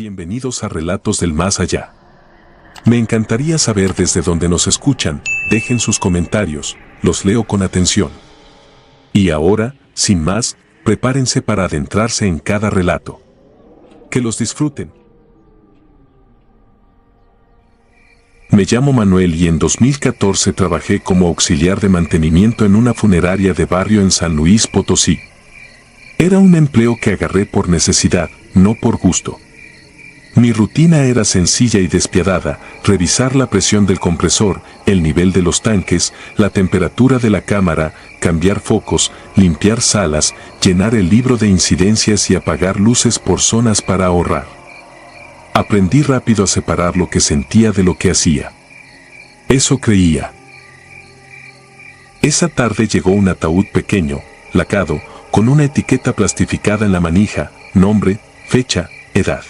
Bienvenidos a Relatos del Más Allá. Me encantaría saber desde dónde nos escuchan, dejen sus comentarios, los leo con atención. Y ahora, sin más, prepárense para adentrarse en cada relato. Que los disfruten. Me llamo Manuel y en 2014 trabajé como auxiliar de mantenimiento en una funeraria de barrio en San Luis Potosí. Era un empleo que agarré por necesidad, no por gusto. Mi rutina era sencilla y despiadada: revisar la presión del compresor, el nivel de los tanques, la temperatura de la cámara, cambiar focos, limpiar salas, llenar el libro de incidencias y apagar luces por zonas para ahorrar. Aprendí rápido a separar lo que sentía de lo que hacía. Eso creía. Esa tarde llegó un ataúd pequeño, lacado, con una etiqueta plastificada en la manija, nombre, fecha, edad.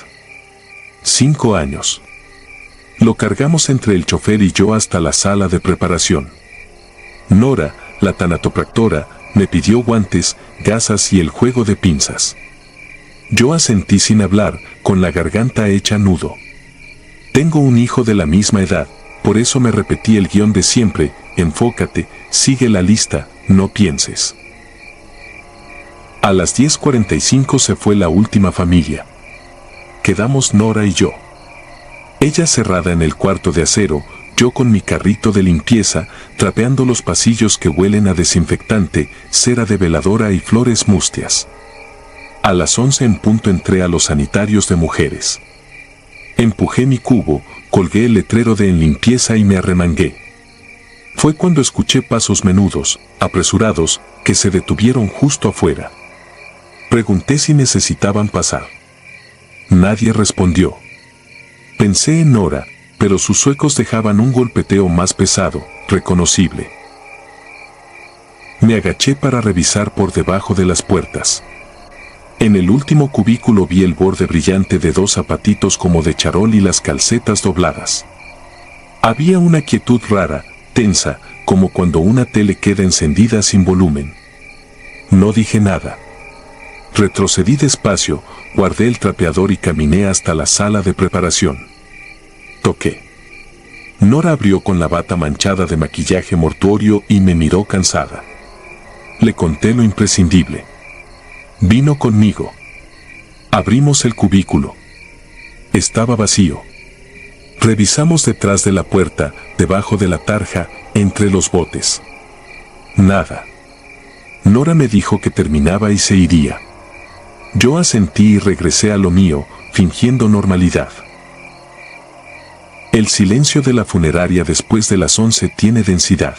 5 años. Lo cargamos entre el chofer y yo hasta la sala de preparación. Nora, la tanatopractora, me pidió guantes, gasas y el juego de pinzas. Yo asentí sin hablar, con la garganta hecha nudo. Tengo un hijo de la misma edad, por eso me repetí el guión de siempre: enfócate, sigue la lista, no pienses. A las 10:45 se fue la última familia. Quedamos Nora y yo. Ella cerrada en el cuarto de acero, yo con mi carrito de limpieza, trapeando los pasillos que huelen a desinfectante, cera de veladora y flores mustias. A las 11 en punto entré a los sanitarios de mujeres. Empujé mi cubo, colgué el letrero de en limpieza y me arremangué. Fue cuando escuché pasos menudos, apresurados, que se detuvieron justo afuera. Pregunté si necesitaban pasar. Nadie respondió. Pensé en Nora, pero sus suecos dejaban un golpeteo más pesado, reconocible. Me agaché para revisar por debajo de las puertas. En el último cubículo vi el borde brillante de 2 zapatitos como de charol y las calcetas dobladas. Había una quietud rara, tensa, como cuando una tele queda encendida sin volumen. No dije nada. Retrocedí despacio, guardé el trapeador y caminé hasta la sala de preparación. Toqué. Nora abrió con la bata manchada de maquillaje mortuorio y me miró cansada. Le conté lo imprescindible. Vino conmigo. Abrimos el cubículo. Estaba vacío. Revisamos detrás de la puerta, debajo de la tarja, entre los botes. Nada. Nora me dijo que terminaba y se iría. Yo asentí y regresé a lo mío, fingiendo normalidad. El silencio de la funeraria después de las 11 tiene densidad.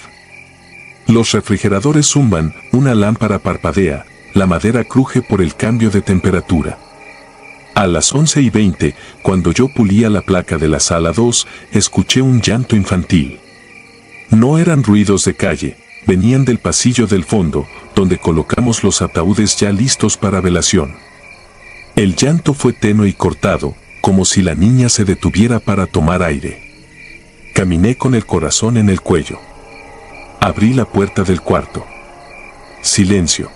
Los refrigeradores zumban, una lámpara parpadea, la madera cruje por el cambio de temperatura. A las 11:20, cuando yo pulía la placa de la sala 2, escuché un llanto infantil. No eran ruidos de calle, venían del pasillo del fondo, donde colocamos los ataúdes ya listos para velación. El llanto fue tenue y cortado, como si la niña se detuviera para tomar aire. Caminé con el corazón en el cuello. Abrí la puerta del cuarto. Silencio.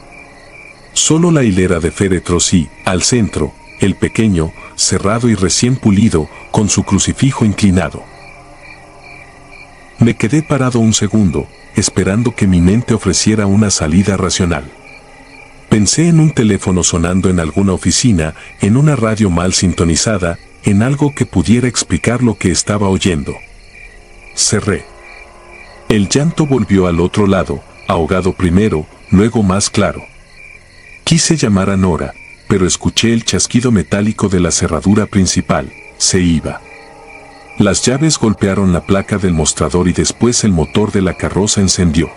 Solo la hilera de féretros y, al centro, el pequeño, cerrado y recién pulido, con su crucifijo inclinado. Me quedé parado un segundo, esperando que mi mente ofreciera una salida racional. Pensé en un teléfono sonando en alguna oficina, en una radio mal sintonizada, en algo que pudiera explicar lo que estaba oyendo. Cerré. El llanto volvió al otro lado, ahogado primero, luego más claro. Quise llamar a Nora, pero escuché el chasquido metálico de la cerradura principal. Se iba. Las llaves golpearon la placa del mostrador y después el motor de la carroza encendió.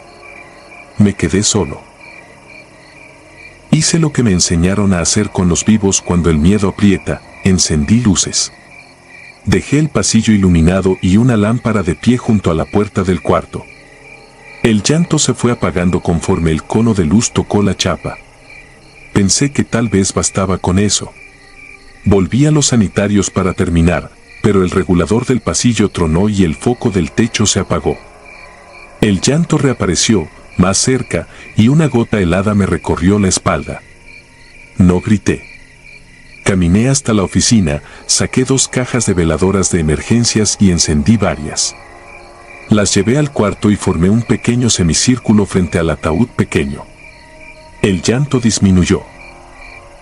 Me quedé solo. Hice lo que me enseñaron a hacer con los vivos cuando el miedo aprieta: encendí luces. Dejé el pasillo iluminado y una lámpara de pie junto a la puerta del cuarto. El llanto se fue apagando conforme el cono de luz tocó la chapa. Pensé que tal vez bastaba con eso. Volví a los sanitarios para terminar, pero el regulador del pasillo tronó y el foco del techo se apagó. El llanto reapareció, más cerca, y una gota helada me recorrió la espalda. No grité. Caminé hasta la oficina, saqué 2 cajas de veladoras de emergencias y encendí varias. Las llevé al cuarto y formé un pequeño semicírculo frente al ataúd pequeño. El llanto disminuyó.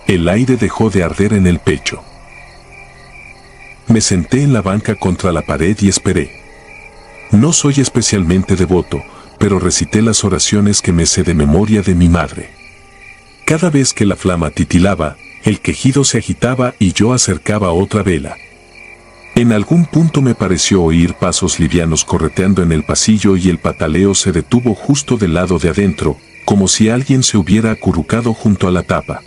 El aire dejó de arder en el pecho. Me senté en la banca contra la pared y esperé. No soy especialmente devoto, pero recité las oraciones que me sé de memoria de mi madre. Cada vez que la flama titilaba, el quejido se agitaba y yo acercaba otra vela. En algún punto me pareció oír pasos livianos correteando en el pasillo y el pataleo se detuvo justo del lado de adentro, como si alguien se hubiera acurrucado junto a la tapa.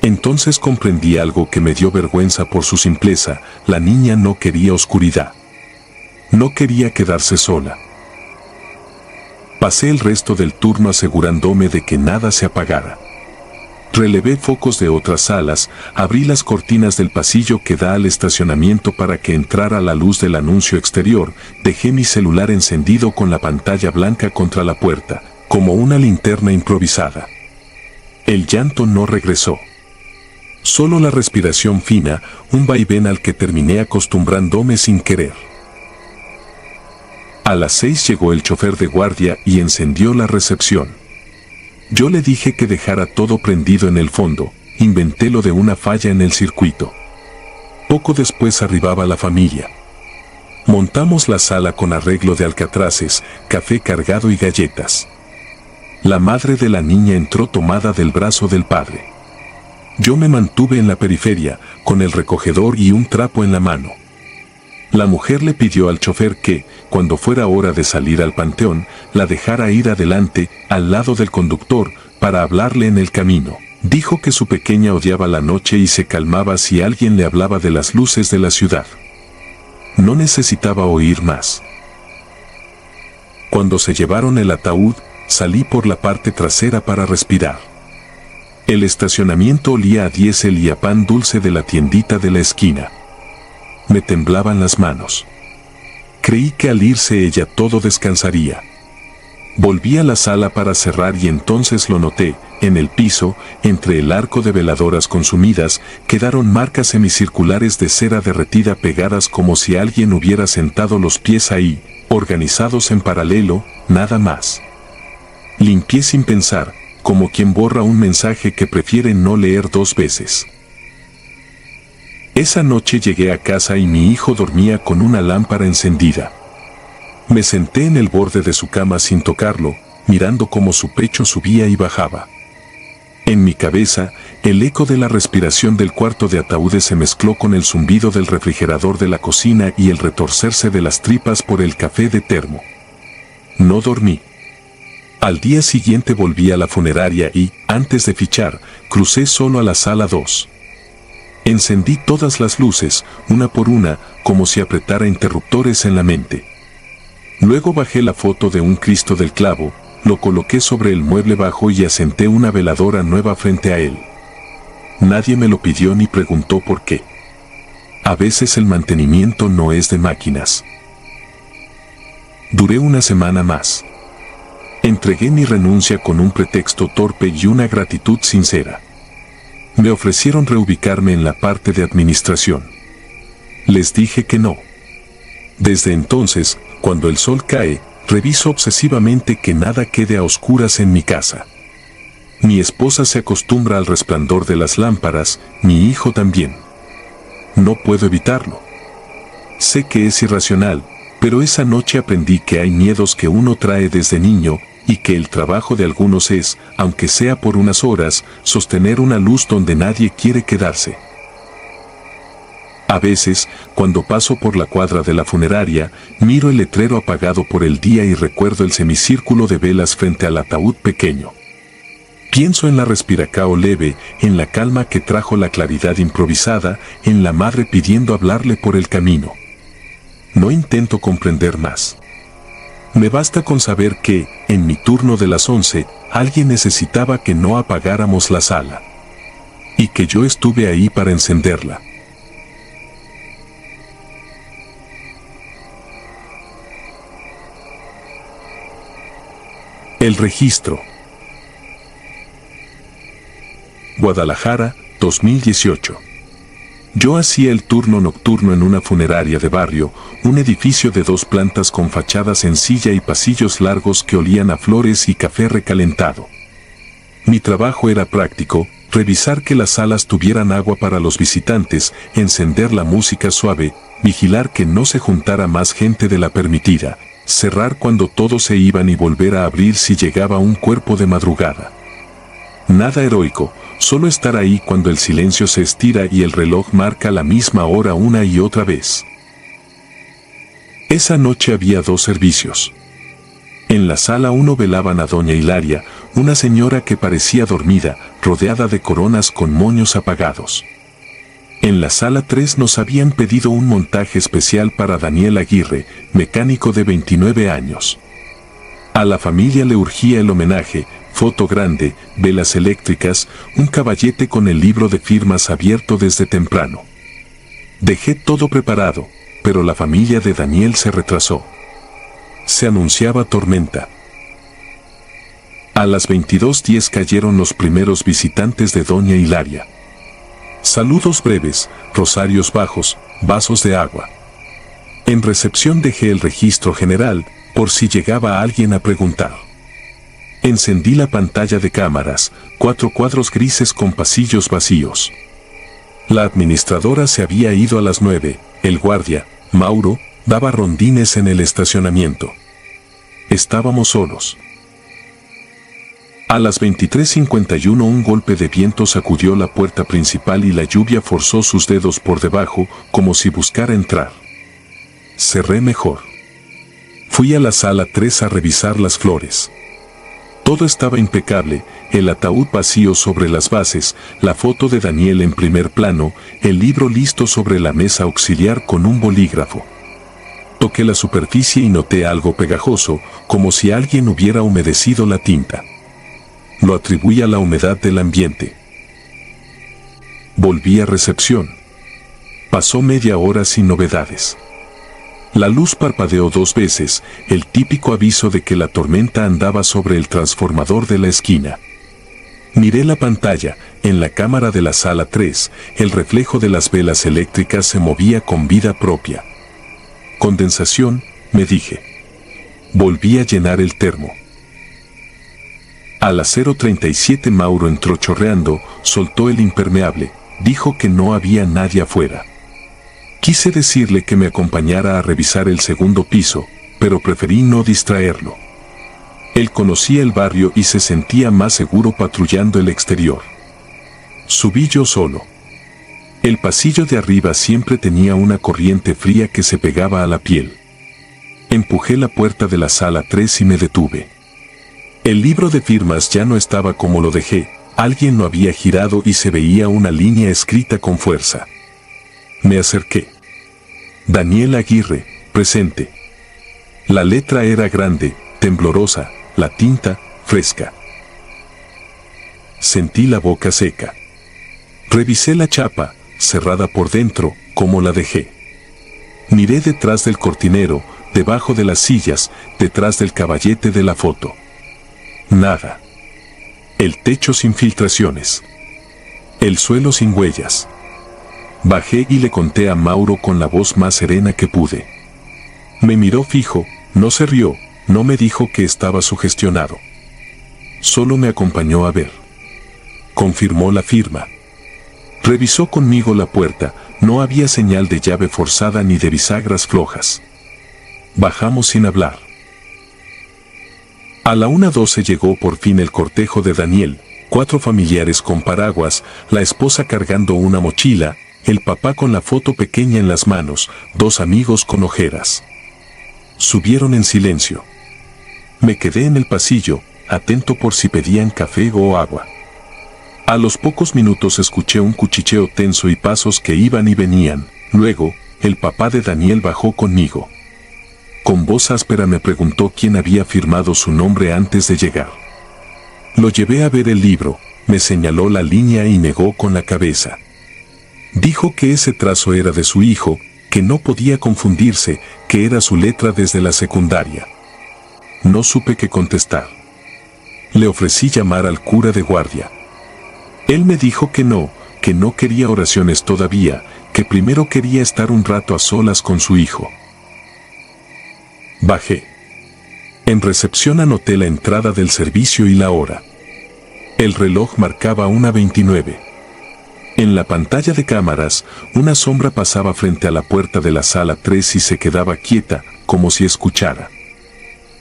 Entonces comprendí algo que me dio vergüenza por su simpleza: la niña no quería oscuridad. No quería quedarse sola. Pasé el resto del turno asegurándome de que nada se apagara. Relevé focos de otras salas, abrí las cortinas del pasillo que da al estacionamiento para que entrara la luz del anuncio exterior, dejé mi celular encendido con la pantalla blanca contra la puerta, como una linterna improvisada. El llanto no regresó. Solo la respiración fina, un vaivén al que terminé acostumbrándome sin querer. A las 6 llegó el chofer de guardia y encendió la recepción. Yo le dije que dejara todo prendido en el fondo, inventé lo de una falla en el circuito. Poco después arribaba la familia. Montamos la sala con arreglo de alcatraces, café cargado y galletas. La madre de la niña entró tomada del brazo del padre. Yo me mantuve en la periferia, con el recogedor y un trapo en la mano. La mujer le pidió al chofer que, cuando fuera hora de salir al panteón, la dejara ir adelante, al lado del conductor, para hablarle en el camino. Dijo que su pequeña odiaba la noche y se calmaba si alguien le hablaba de las luces de la ciudad. No necesitaba oír más. Cuando se llevaron el ataúd, salí por la parte trasera para respirar. El estacionamiento olía a diésel y a pan dulce de la tiendita de la esquina. Me temblaban las manos. Creí que al irse ella todo descansaría. Volví a la sala para cerrar y entonces lo noté: en el piso, entre el arco de veladoras consumidas, quedaron marcas semicirculares de cera derretida pegadas como si alguien hubiera sentado los pies ahí, organizados en paralelo, nada más. Limpié sin pensar, como quien borra un mensaje que prefiere no leer 2 veces. Esa noche llegué a casa y mi hijo dormía con una lámpara encendida. Me senté en el borde de su cama sin tocarlo, mirando cómo su pecho subía y bajaba. En mi cabeza, el eco de la respiración del cuarto de ataúdes se mezcló con el zumbido del refrigerador de la cocina y el retorcerse de las tripas por el café de termo. No dormí. Al día siguiente volví a la funeraria y, antes de fichar, crucé solo a la sala 2. Encendí todas las luces, una por una, como si apretara interruptores en la mente. Luego bajé la foto de un Cristo del clavo, lo coloqué sobre el mueble bajo y asenté una veladora nueva frente a él. Nadie me lo pidió ni preguntó por qué. A veces el mantenimiento no es de máquinas. Duré una semana más. Entregué mi renuncia con un pretexto torpe y una gratitud sincera. Me ofrecieron reubicarme en la parte de administración. Les dije que no. Desde entonces, cuando el sol cae, reviso obsesivamente que nada quede a oscuras en mi casa. Mi esposa se acostumbra al resplandor de las lámparas, mi hijo también. No puedo evitarlo. Sé que es irracional, pero esa noche aprendí que hay miedos que uno trae desde niño, y que el trabajo de algunos es, aunque sea por unas horas, sostener una luz donde nadie quiere quedarse. A veces, cuando paso por la cuadra de la funeraria, miro el letrero apagado por el día y recuerdo el semicírculo de velas frente al ataúd pequeño. Pienso en la respiracao leve, en la calma que trajo la claridad improvisada, en la madre pidiendo hablarle por el camino. No intento comprender más. Me basta con saber que, en mi turno de las 11, alguien necesitaba que no apagáramos la sala. Y que yo estuve ahí para encenderla. El registro. Guadalajara, 2018. Yo hacía el turno nocturno en una funeraria de barrio, un edificio de 2 plantas con fachada sencilla y pasillos largos que olían a flores y café recalentado. Mi trabajo era práctico: revisar que las salas tuvieran agua para los visitantes, encender la música suave, vigilar que no se juntara más gente de la permitida, cerrar cuando todos se iban y volver a abrir si llegaba un cuerpo de madrugada. Nada heroico, solo estar ahí cuando el silencio se estira y el reloj marca la misma hora una y otra vez. Esa noche había 2 servicios. En la sala 1 velaban a doña Hilaria, una señora que parecía dormida, rodeada de coronas con moños apagados. En la sala 3 nos habían pedido un montaje especial para Daniel Aguirre, mecánico de 29 años. A la familia le urgía el homenaje: foto grande, velas eléctricas, un caballete con el libro de firmas abierto desde temprano. Dejé todo preparado, pero la familia de Daniel se retrasó. Se anunciaba tormenta. A las 22:10 cayeron los primeros visitantes de doña Hilaria. Saludos breves, rosarios bajos, vasos de agua. En recepción dejé el registro general, por si llegaba alguien a preguntar. Encendí la pantalla de cámaras, 4 cuadros grises con pasillos vacíos. La administradora se había ido a las 9, el guardia, Mauro, daba rondines en el estacionamiento. Estábamos solos. A las 23:51 un golpe de viento sacudió la puerta principal y la lluvia forzó sus dedos por debajo, como si buscara entrar. Cerré mejor. Fui a la sala 3 a revisar las flores. Todo estaba impecable: el ataúd vacío sobre las bases, la foto de Daniel en primer plano, el libro listo sobre la mesa auxiliar con un bolígrafo. Toqué la superficie y noté algo pegajoso, como si alguien hubiera humedecido la tinta. Lo atribuí a la humedad del ambiente. Volví a recepción. Pasó media hora sin novedades. La luz parpadeó 2 veces, el típico aviso de que la tormenta andaba sobre el transformador de la esquina. Miré la pantalla. En la cámara de la sala 3, el reflejo de las velas eléctricas se movía con vida propia. Condensación, me dije. Volví a llenar el termo. A las 0:37 Mauro entró chorreando, soltó el impermeable, dijo que no había nadie afuera. Quise decirle que me acompañara a revisar el segundo piso, pero preferí no distraerlo. Él conocía el barrio y se sentía más seguro patrullando el exterior. Subí yo solo. El pasillo de arriba siempre tenía una corriente fría que se pegaba a la piel. Empujé la puerta de la sala 3 y me detuve. El libro de firmas ya no estaba como lo dejé, alguien lo había girado y se veía una línea escrita con fuerza. Me acerqué. Daniel Aguirre, presente. La letra era grande, temblorosa, la tinta, fresca. Sentí la boca seca. Revisé la chapa, cerrada por dentro, como la dejé. Miré detrás del cortinero, debajo de las sillas, detrás del caballete de la foto. Nada. El techo sin filtraciones. El suelo sin huellas. Bajé y le conté a Mauro con la voz más serena que pude. Me miró fijo, no se rió, no me dijo que estaba sugestionado. Solo me acompañó a ver. Confirmó la firma. Revisó conmigo la puerta, no había señal de llave forzada ni de bisagras flojas. Bajamos sin hablar. A la 1:12 llegó por fin el cortejo de Daniel, 4 familiares con paraguas, la esposa cargando una mochila, el papá con la foto pequeña en las manos, 2 amigos con ojeras. Subieron en silencio. Me quedé en el pasillo, atento por si pedían café o agua. A los pocos minutos escuché un cuchicheo tenso y pasos que iban y venían. Luego, el papá de Daniel bajó conmigo. Con voz áspera me preguntó quién había firmado su nombre antes de llegar. Lo llevé a ver el libro, me señaló la línea y negó con la cabeza. Dijo que ese trazo era de su hijo, que no podía confundirse, que era su letra desde la secundaria. No supe qué contestar. Le ofrecí llamar al cura de guardia. Él me dijo que no quería oraciones todavía, que primero quería estar un rato a solas con su hijo. Bajé. En recepción anoté la entrada del servicio y la hora. El reloj marcaba 1:29. En la pantalla de cámaras, una sombra pasaba frente a la puerta de la sala 3 y se quedaba quieta, como si escuchara.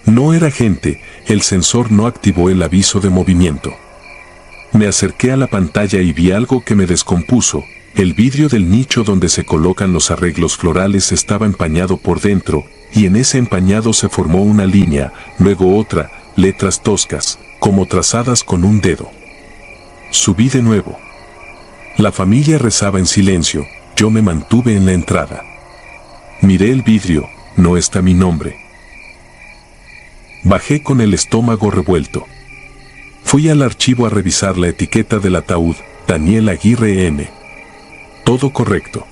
No era gente, el sensor no activó el aviso de movimiento. Me acerqué a la pantalla y vi algo que me descompuso. El vidrio del nicho donde se colocan los arreglos florales estaba empañado por dentro, y en ese empañado se formó una línea, luego otra, letras toscas, como trazadas con un dedo. Subí de nuevo. La familia rezaba en silencio, yo me mantuve en la entrada. Miré el vidrio, no está mi nombre. Bajé con el estómago revuelto. Fui al archivo a revisar la etiqueta del ataúd, Daniel Aguirre M. Todo correcto.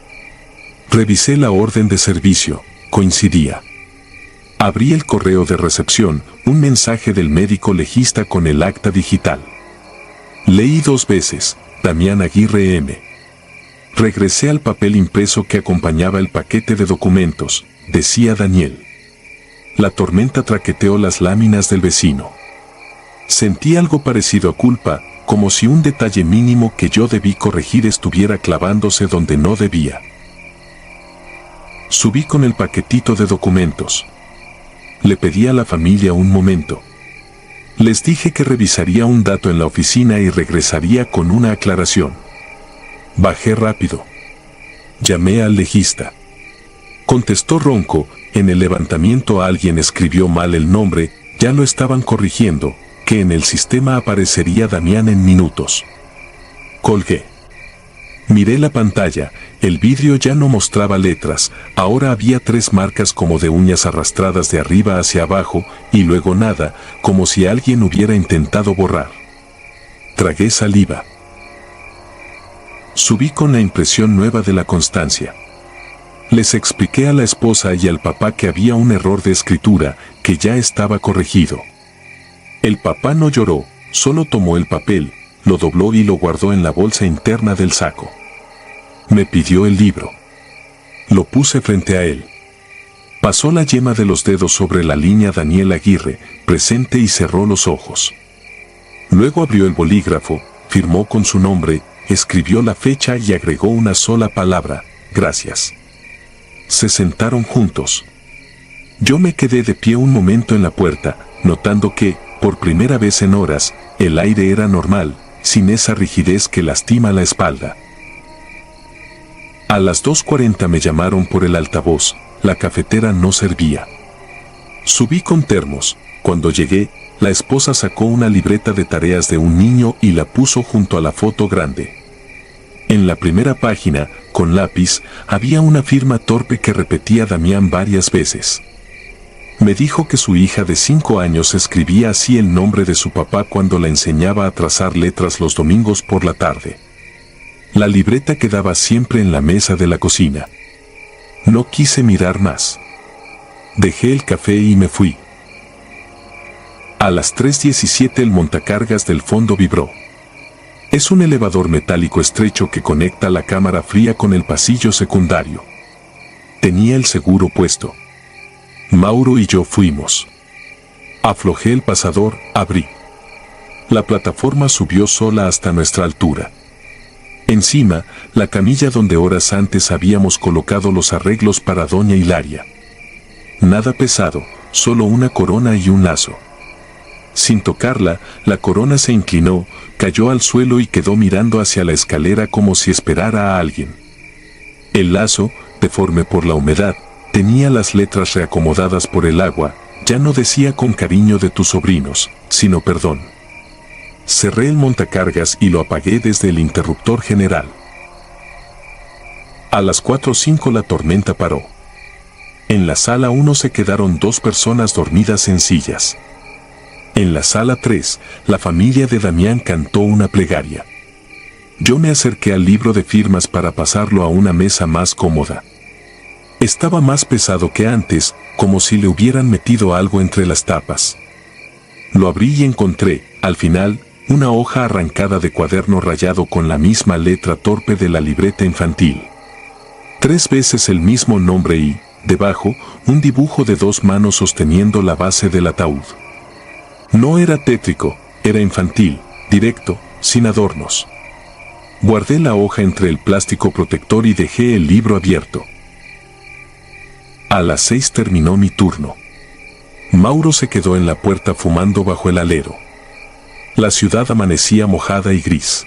Revisé la orden de servicio, coincidía. Abrí el correo de recepción, un mensaje del médico legista con el acta digital. Leí 2 veces, Damián Aguirre M. Regresé al papel impreso que acompañaba el paquete de documentos, decía Daniel. La tormenta traqueteó las láminas del vecino. Sentí algo parecido a culpa, como si un detalle mínimo que yo debí corregir estuviera clavándose donde no debía. Subí con el paquetito de documentos. Le pedí a la familia un momento. Les dije que revisaría un dato en la oficina y regresaría con una aclaración. Bajé rápido. Llamé al legista. Contestó ronco, en el levantamiento alguien escribió mal el nombre, ya lo estaban corrigiendo, que en el sistema aparecería Damián en minutos. Colgué. Miré la pantalla, el vidrio ya no mostraba letras, ahora había 3 marcas como de uñas arrastradas de arriba hacia abajo, y luego nada, como si alguien hubiera intentado borrar. Tragué saliva. Subí con la impresión nueva de la constancia. Les expliqué a la esposa y al papá que había un error de escritura, que ya estaba corregido. El papá no lloró, solo tomó el papel, lo dobló y lo guardó en la bolsa interna del saco. Me pidió el libro. Lo puse frente a él. Pasó la yema de los dedos sobre la línea Daniel Aguirre, presente, y cerró los ojos. Luego abrió el bolígrafo, firmó con su nombre, escribió la fecha y agregó una sola palabra: gracias. Se sentaron juntos. Yo me quedé de pie un momento en la puerta, notando que, por primera vez en horas, el aire era normal, sin esa rigidez que lastima la espalda. A las 2:40 me llamaron por el altavoz, la cafetera no servía. Subí con termos. Cuando llegué, la esposa sacó una libreta de tareas de un niño y la puso junto a la foto grande. En la primera página, con lápiz, había una firma torpe que repetía Damián varias veces. Me dijo que su hija de 5 años escribía así el nombre de su papá cuando la enseñaba a trazar letras los domingos por la tarde. La libreta quedaba siempre en la mesa de la cocina. No quise mirar más. Dejé el café y me fui. A las 3:17 el montacargas del fondo vibró. Es un elevador metálico estrecho que conecta la cámara fría con el pasillo secundario. Tenía el seguro puesto. Mauro y yo fuimos. Aflojé el pasador, abrí. La plataforma subió sola hasta nuestra altura. Encima, la camilla donde horas antes habíamos colocado los arreglos para doña Hilaria. Nada pesado, solo una corona y un lazo. Sin tocarla, la corona se inclinó, cayó al suelo y quedó mirando hacia la escalera como si esperara a alguien. El lazo, deforme por la humedad, tenía las letras reacomodadas por el agua, ya no decía con cariño de tus sobrinos, sino perdón. Cerré el montacargas y lo apagué desde el interruptor general. A las 4:05 la tormenta paró. En la sala 1 se quedaron 2 personas dormidas en sillas. En la sala 3, la familia de Damián cantó una plegaria. Yo me acerqué al libro de firmas para pasarlo a una mesa más cómoda. Estaba más pesado que antes, como si le hubieran metido algo entre las tapas. Lo abrí y encontré, al final, una hoja arrancada de cuaderno rayado con la misma letra torpe de la libreta infantil. 3 veces el mismo nombre y, debajo, un dibujo de 2 manos sosteniendo la base del ataúd. No era tétrico, era infantil, directo, sin adornos. Guardé la hoja entre el plástico protector y dejé el libro abierto. A las 6 terminó mi turno. Mauro se quedó en la puerta fumando bajo el alero. La ciudad amanecía mojada y gris.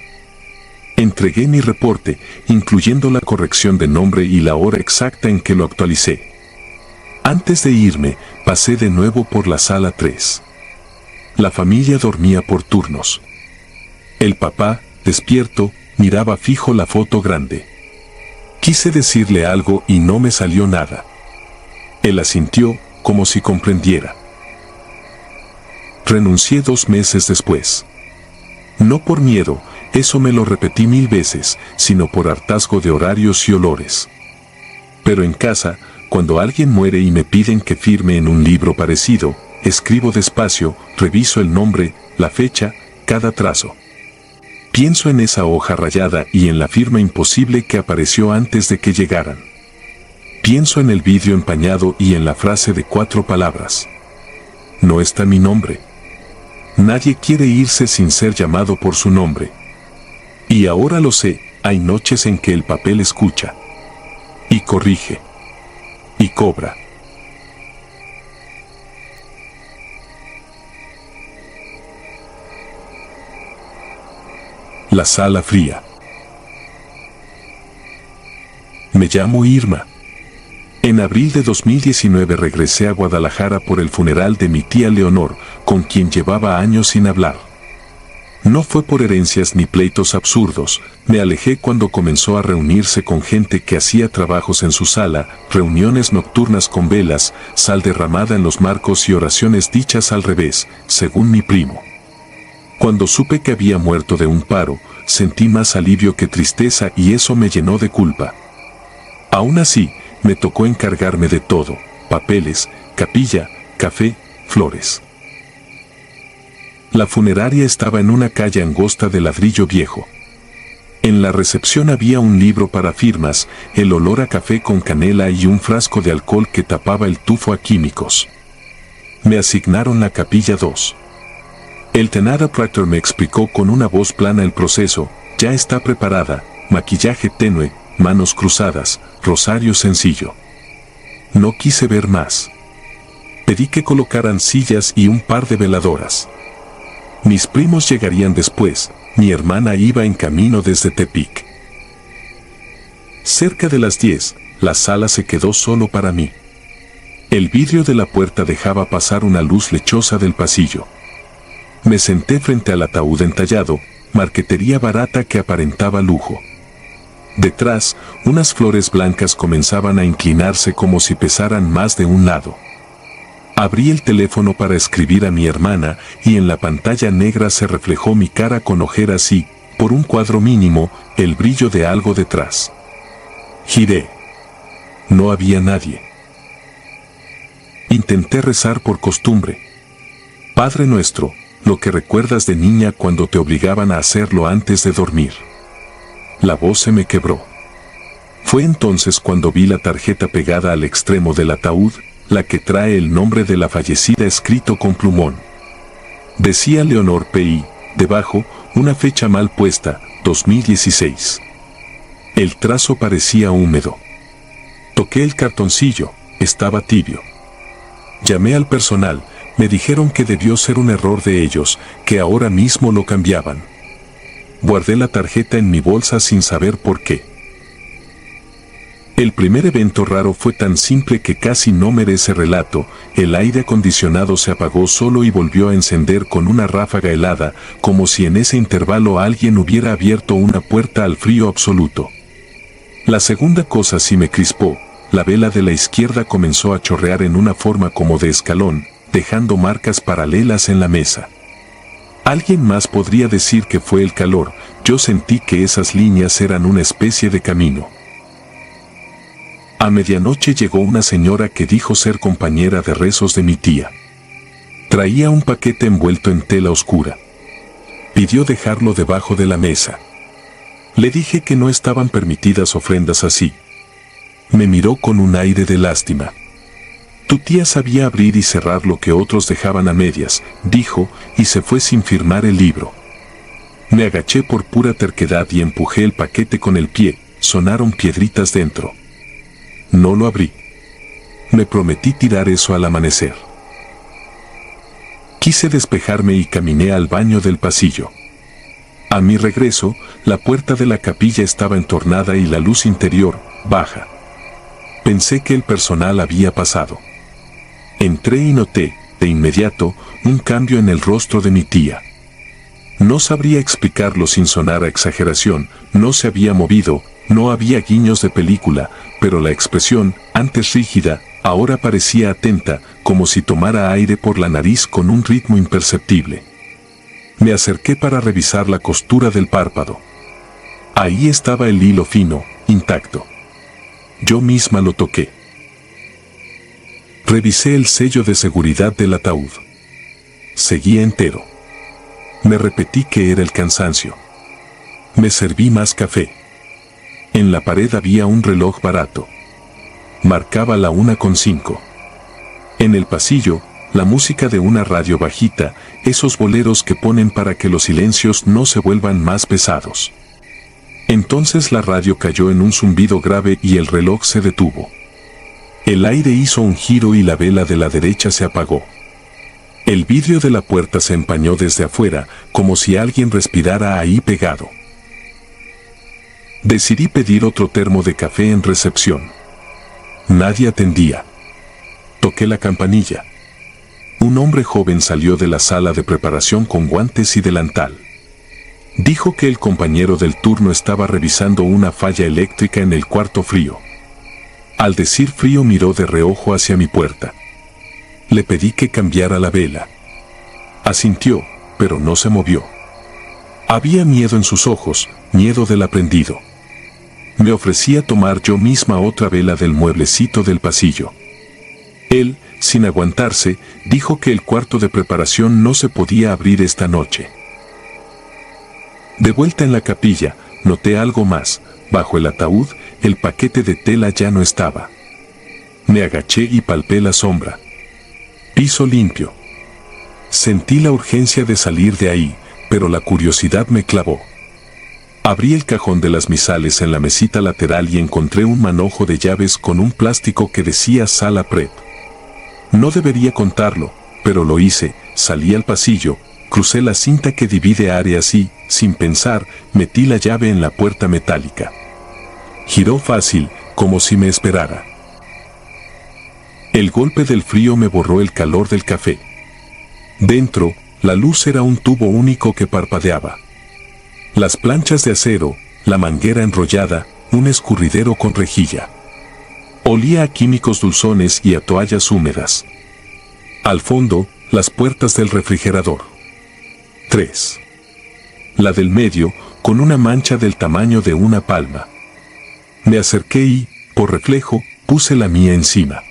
Entregué mi reporte, incluyendo la corrección de nombre y la hora exacta en que lo actualicé. Antes de irme, pasé de nuevo por la sala 3. La familia dormía por turnos. El papá, despierto, miraba fijo la foto grande. Quise decirle algo y no me salió nada. Él asintió, como si comprendiera. Renuncié 2 meses después. No por miedo, eso me lo repetí 1000 veces, sino por hartazgo de horarios y olores. Pero en casa, cuando alguien muere y me piden que firme en un libro parecido, escribo despacio, reviso el nombre, la fecha, cada trazo. Pienso en esa hoja rayada y en la firma imposible que apareció antes de que llegaran. Pienso en el vidrio empañado y en la frase de 4 palabras. No está mi nombre. Nadie quiere irse sin ser llamado por su nombre. Y ahora lo sé, hay noches en que el papel escucha. Y corrige. Y cobra. La sala fría. Me llamo Irma. En abril de 2019 regresé a Guadalajara por el funeral de mi tía Leonor, con quien llevaba años sin hablar. No fue por herencias ni pleitos absurdos, me alejé cuando comenzó a reunirse con gente que hacía trabajos en su sala, reuniones nocturnas con velas, sal derramada en los marcos y oraciones dichas al revés, según mi primo. Cuando supe que había muerto de un paro, sentí más alivio que tristeza y eso me llenó de culpa. Aún así, me tocó encargarme de todo: papeles, capilla, café, flores. La funeraria estaba en una calle angosta de ladrillo viejo. En la recepción había un libro para firmas, el olor a café con canela y un frasco de alcohol que tapaba el tufo a químicos. Me asignaron la capilla 2. El tenara Proctor me explicó con una voz plana el proceso: ya está preparada, maquillaje tenue, manos cruzadas, rosario sencillo. No quise ver más. Pedí que colocaran sillas y un par de veladoras. Mis primos llegarían después, mi hermana iba en camino desde Tepic. Cerca de las 10, la sala se quedó solo para mí. El vidrio de la puerta dejaba pasar una luz lechosa del pasillo. Me senté frente al ataúd entallado, marquetería barata que aparentaba lujo. Detrás, unas flores blancas comenzaban a inclinarse como si pesaran más de un lado. Abrí el teléfono para escribir a mi hermana y en la pantalla negra se reflejó mi cara con ojeras y, por un cuadro mínimo, el brillo de algo detrás. Giré. No había nadie. Intenté rezar por costumbre. Padre nuestro, lo que recuerdas de niña cuando te obligaban a hacerlo antes de dormir. La voz se me quebró. Fue entonces cuando vi la tarjeta pegada al extremo del ataúd, la que trae el nombre de la fallecida escrito con plumón. Decía Leonor P.I., debajo, una fecha mal puesta, 2016. El trazo parecía húmedo. Toqué el cartoncillo, estaba tibio. Llamé al personal, me dijeron que debió ser un error de ellos, que ahora mismo lo cambiaban. Guardé la tarjeta en mi bolsa sin saber por qué. El primer evento raro fue tan simple que casi no merece relato. El aire acondicionado se apagó solo y volvió a encender con una ráfaga helada, como si en ese intervalo alguien hubiera abierto una puerta al frío absoluto. La segunda cosa sí me crispó: la vela de la izquierda comenzó a chorrear en una forma como de escalón, dejando marcas paralelas en la mesa. Alguien más podría decir que fue el calor, yo sentí que esas líneas eran una especie de camino. A medianoche llegó una señora que dijo ser compañera de rezos de mi tía. Traía un paquete envuelto en tela oscura. Pidió dejarlo debajo de la mesa. Le dije que no estaban permitidas ofrendas así. Me miró con un aire de lástima. Tu tía sabía abrir y cerrar lo que otros dejaban a medias, dijo, y se fue sin firmar el libro. Me agaché por pura terquedad y empujé el paquete con el pie, sonaron piedritas dentro. No lo abrí. Me prometí tirar eso al amanecer. Quise despejarme y caminé al baño del pasillo. A mi regreso, la puerta de la capilla estaba entornada y la luz interior, baja. Pensé que el personal había pasado. Entré y noté, de inmediato, un cambio en el rostro de mi tía. No sabría explicarlo sin sonar a exageración, no se había movido, no había guiños de película, pero la expresión, antes rígida, ahora parecía atenta, como si tomara aire por la nariz con un ritmo imperceptible. Me acerqué para revisar la costura del párpado. Ahí estaba el hilo fino, intacto. Yo misma lo toqué. Revisé el sello de seguridad del ataúd. Seguía entero. Me repetí que era el cansancio. Me serví más café. En la pared había un reloj barato. Marcaba la 1:05. En el pasillo, la música de una radio bajita, esos boleros que ponen para que los silencios no se vuelvan más pesados. Entonces la radio cayó en un zumbido grave y el reloj se detuvo. El aire hizo un giro y la vela de la derecha se apagó. El vidrio de la puerta se empañó desde afuera, como si alguien respirara ahí pegado. Decidí pedir otro termo de café en recepción. Nadie atendía. Toqué la campanilla. Un hombre joven salió de la sala de preparación con guantes y delantal. Dijo que el compañero del turno estaba revisando una falla eléctrica en el cuarto frío. Al decir frío miró de reojo hacia mi puerta. Le pedí que cambiara la vela. Asintió, pero no se movió. Había miedo en sus ojos, miedo del aprendido. Me ofrecía tomar yo misma otra vela del mueblecito del pasillo. Él, sin aguantarse, dijo que el cuarto de preparación no se podía abrir esta noche. De vuelta en la capilla, noté algo más. Bajo el ataúd, el paquete de tela ya no estaba. Me agaché y palpé la sombra. Piso limpio. Sentí la urgencia de salir de ahí, pero la curiosidad me clavó. Abrí el cajón de las misales en la mesita lateral y encontré un manojo de llaves con un plástico que decía Sala Prep. No debería contarlo, pero lo hice, salí al pasillo, crucé la cinta que divide áreas y, sin pensar, metí la llave en la puerta metálica. Giró fácil, como si me esperara. El golpe del frío me borró el calor del café. Dentro, la luz era un tubo único que parpadeaba. Las planchas de acero, la manguera enrollada, un escurridero con rejilla. Olía a químicos dulzones y a toallas húmedas. Al fondo, las puertas del refrigerador. 3. La del medio, con una mancha del tamaño de una palma. Me acerqué y, por reflejo, puse la mía encima.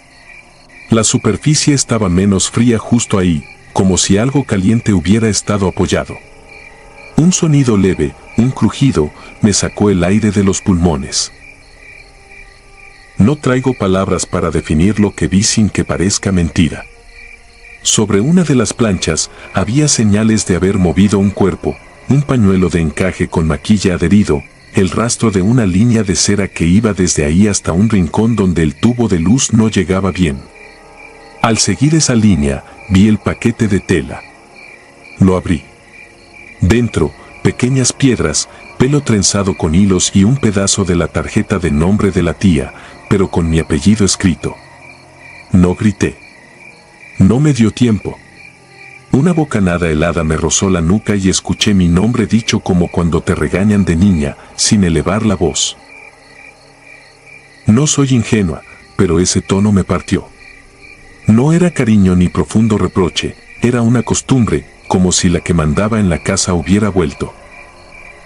La superficie estaba menos fría justo ahí, como si algo caliente hubiera estado apoyado. Un sonido leve, un crujido, me sacó el aire de los pulmones. No traigo palabras para definir lo que vi sin que parezca mentira. Sobre una de las planchas había señales de haber movido un cuerpo, un pañuelo de encaje con maquilla adherido, el rastro de una línea de cera que iba desde ahí hasta un rincón donde el tubo de luz no llegaba bien. Al seguir esa línea, vi el paquete de tela. Lo abrí. Dentro, pequeñas piedras, pelo trenzado con hilos y un pedazo de la tarjeta de nombre de la tía, pero con mi apellido escrito. No grité. No me dio tiempo. Una bocanada helada me rozó la nuca y escuché mi nombre dicho como cuando te regañan de niña, sin elevar la voz. No soy ingenua, pero ese tono me partió. No era cariño ni profundo reproche, era una costumbre, como si la que mandaba en la casa hubiera vuelto.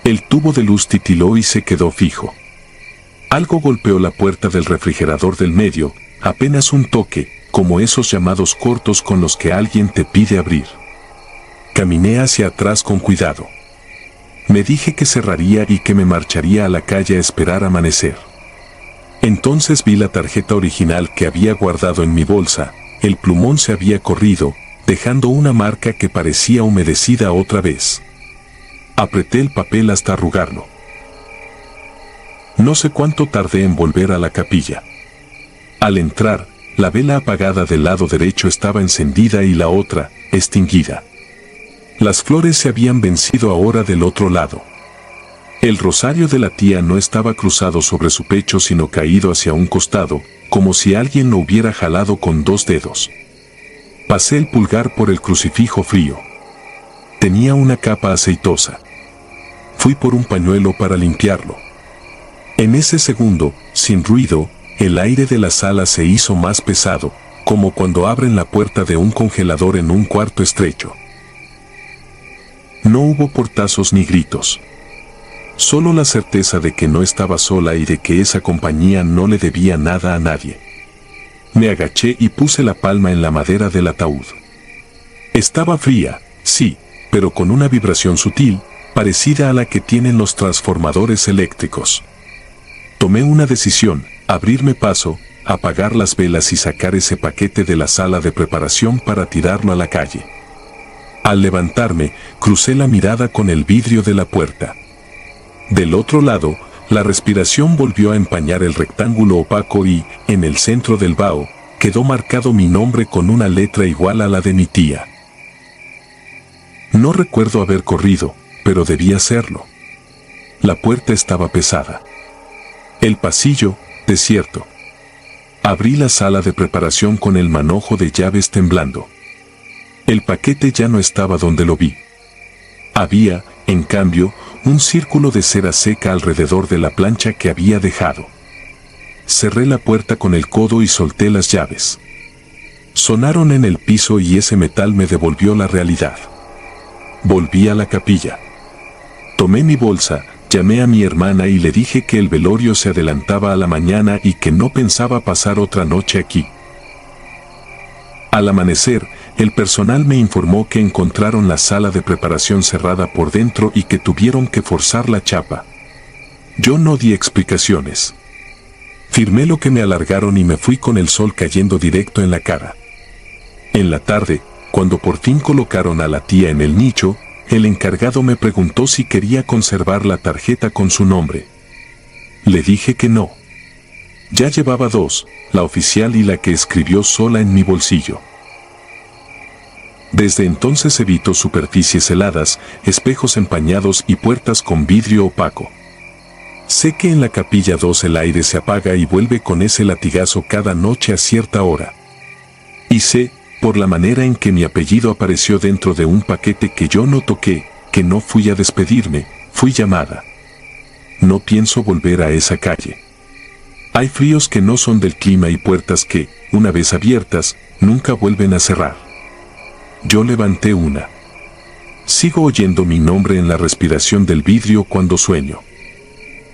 El tubo de luz titiló y se quedó fijo. Algo golpeó la puerta del refrigerador del medio, apenas un toque, como esos llamados cortos con los que alguien te pide abrir. Caminé hacia atrás con cuidado. Me dije que cerraría y que me marcharía a la calle a esperar amanecer. Entonces vi la tarjeta original que había guardado en mi bolsa. El plumón se había corrido, dejando una marca que parecía humedecida otra vez. Apreté el papel hasta arrugarlo. No sé cuánto tardé en volver a la capilla. Al entrar, la vela apagada del lado derecho estaba encendida y la otra, extinguida. Las flores se habían vencido ahora del otro lado. El rosario de la tía no estaba cruzado sobre su pecho sino caído hacia un costado, como si alguien lo hubiera jalado con 2 dedos. Pasé el pulgar por el crucifijo frío. Tenía una capa aceitosa. Fui por un pañuelo para limpiarlo. En ese segundo, sin ruido, el aire de la sala se hizo más pesado, como cuando abren la puerta de un congelador en un cuarto estrecho. No hubo portazos ni gritos. Solo la certeza de que no estaba sola y de que esa compañía no le debía nada a nadie. Me agaché y puse la palma en la madera del ataúd. Estaba fría, sí, pero con una vibración sutil, parecida a la que tienen los transformadores eléctricos. Tomé una decisión: abrirme paso, apagar las velas y sacar ese paquete de la sala de preparación para tirarlo a la calle. Al levantarme, crucé la mirada con el vidrio de la puerta. Del otro lado, la respiración volvió a empañar el rectángulo opaco y, en el centro del vaho, quedó marcado mi nombre con una letra igual a la de mi tía. No recuerdo haber corrido, pero debía hacerlo. La puerta estaba pesada. El pasillo, desierto. Abrí la sala de preparación con el manojo de llaves temblando. El paquete ya no estaba donde lo vi. Había, en cambio, un círculo de cera seca alrededor de la plancha que había dejado. Cerré la puerta con el codo y solté las llaves. Sonaron en el piso y ese metal me devolvió la realidad. Volví a la capilla. Tomé mi bolsa, llamé a mi hermana y le dije que el velorio se adelantaba a la mañana y que no pensaba pasar otra noche aquí. Al amanecer, el personal me informó que encontraron la sala de preparación cerrada por dentro y que tuvieron que forzar la chapa. Yo no di explicaciones. Firmé lo que me alargaron y me fui con el sol cayendo directo en la cara. En la tarde, cuando por fin colocaron a la tía en el nicho, el encargado me preguntó si quería conservar la tarjeta con su nombre. Le dije que no. Ya llevaba 2, la oficial y la que escribió sola en mi bolsillo. Desde entonces evito superficies heladas, espejos empañados y puertas con vidrio opaco. Sé que en la capilla 2 el aire se apaga y vuelve con ese latigazo cada noche a cierta hora. Y sé, por la manera en que mi apellido apareció dentro de un paquete que yo no toqué, que no fui a despedirme, fui llamada. No pienso volver a esa calle. Hay fríos que no son del clima y puertas que, una vez abiertas, nunca vuelven a cerrar. Yo levanté una. Sigo oyendo mi nombre en la respiración del vidrio cuando sueño.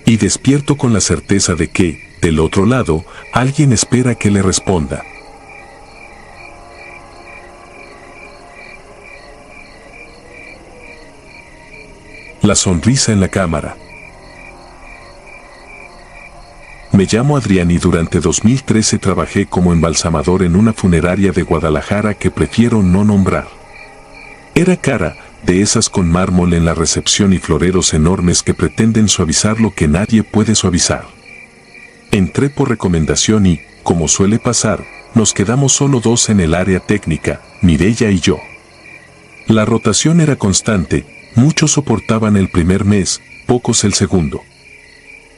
Y despierto con la certeza de que, del otro lado, alguien espera que le responda. La sonrisa en la cámara. Me llamo Adrián y durante 2013 trabajé como embalsamador en una funeraria de Guadalajara que prefiero no nombrar. Era cara, de esas con mármol en la recepción y floreros enormes que pretenden suavizar lo que nadie puede suavizar. Entré por recomendación y, como suele pasar, nos quedamos solo 2 en el área técnica, Mireya y yo. La rotación era constante, muchos soportaban el primer mes, pocos el segundo.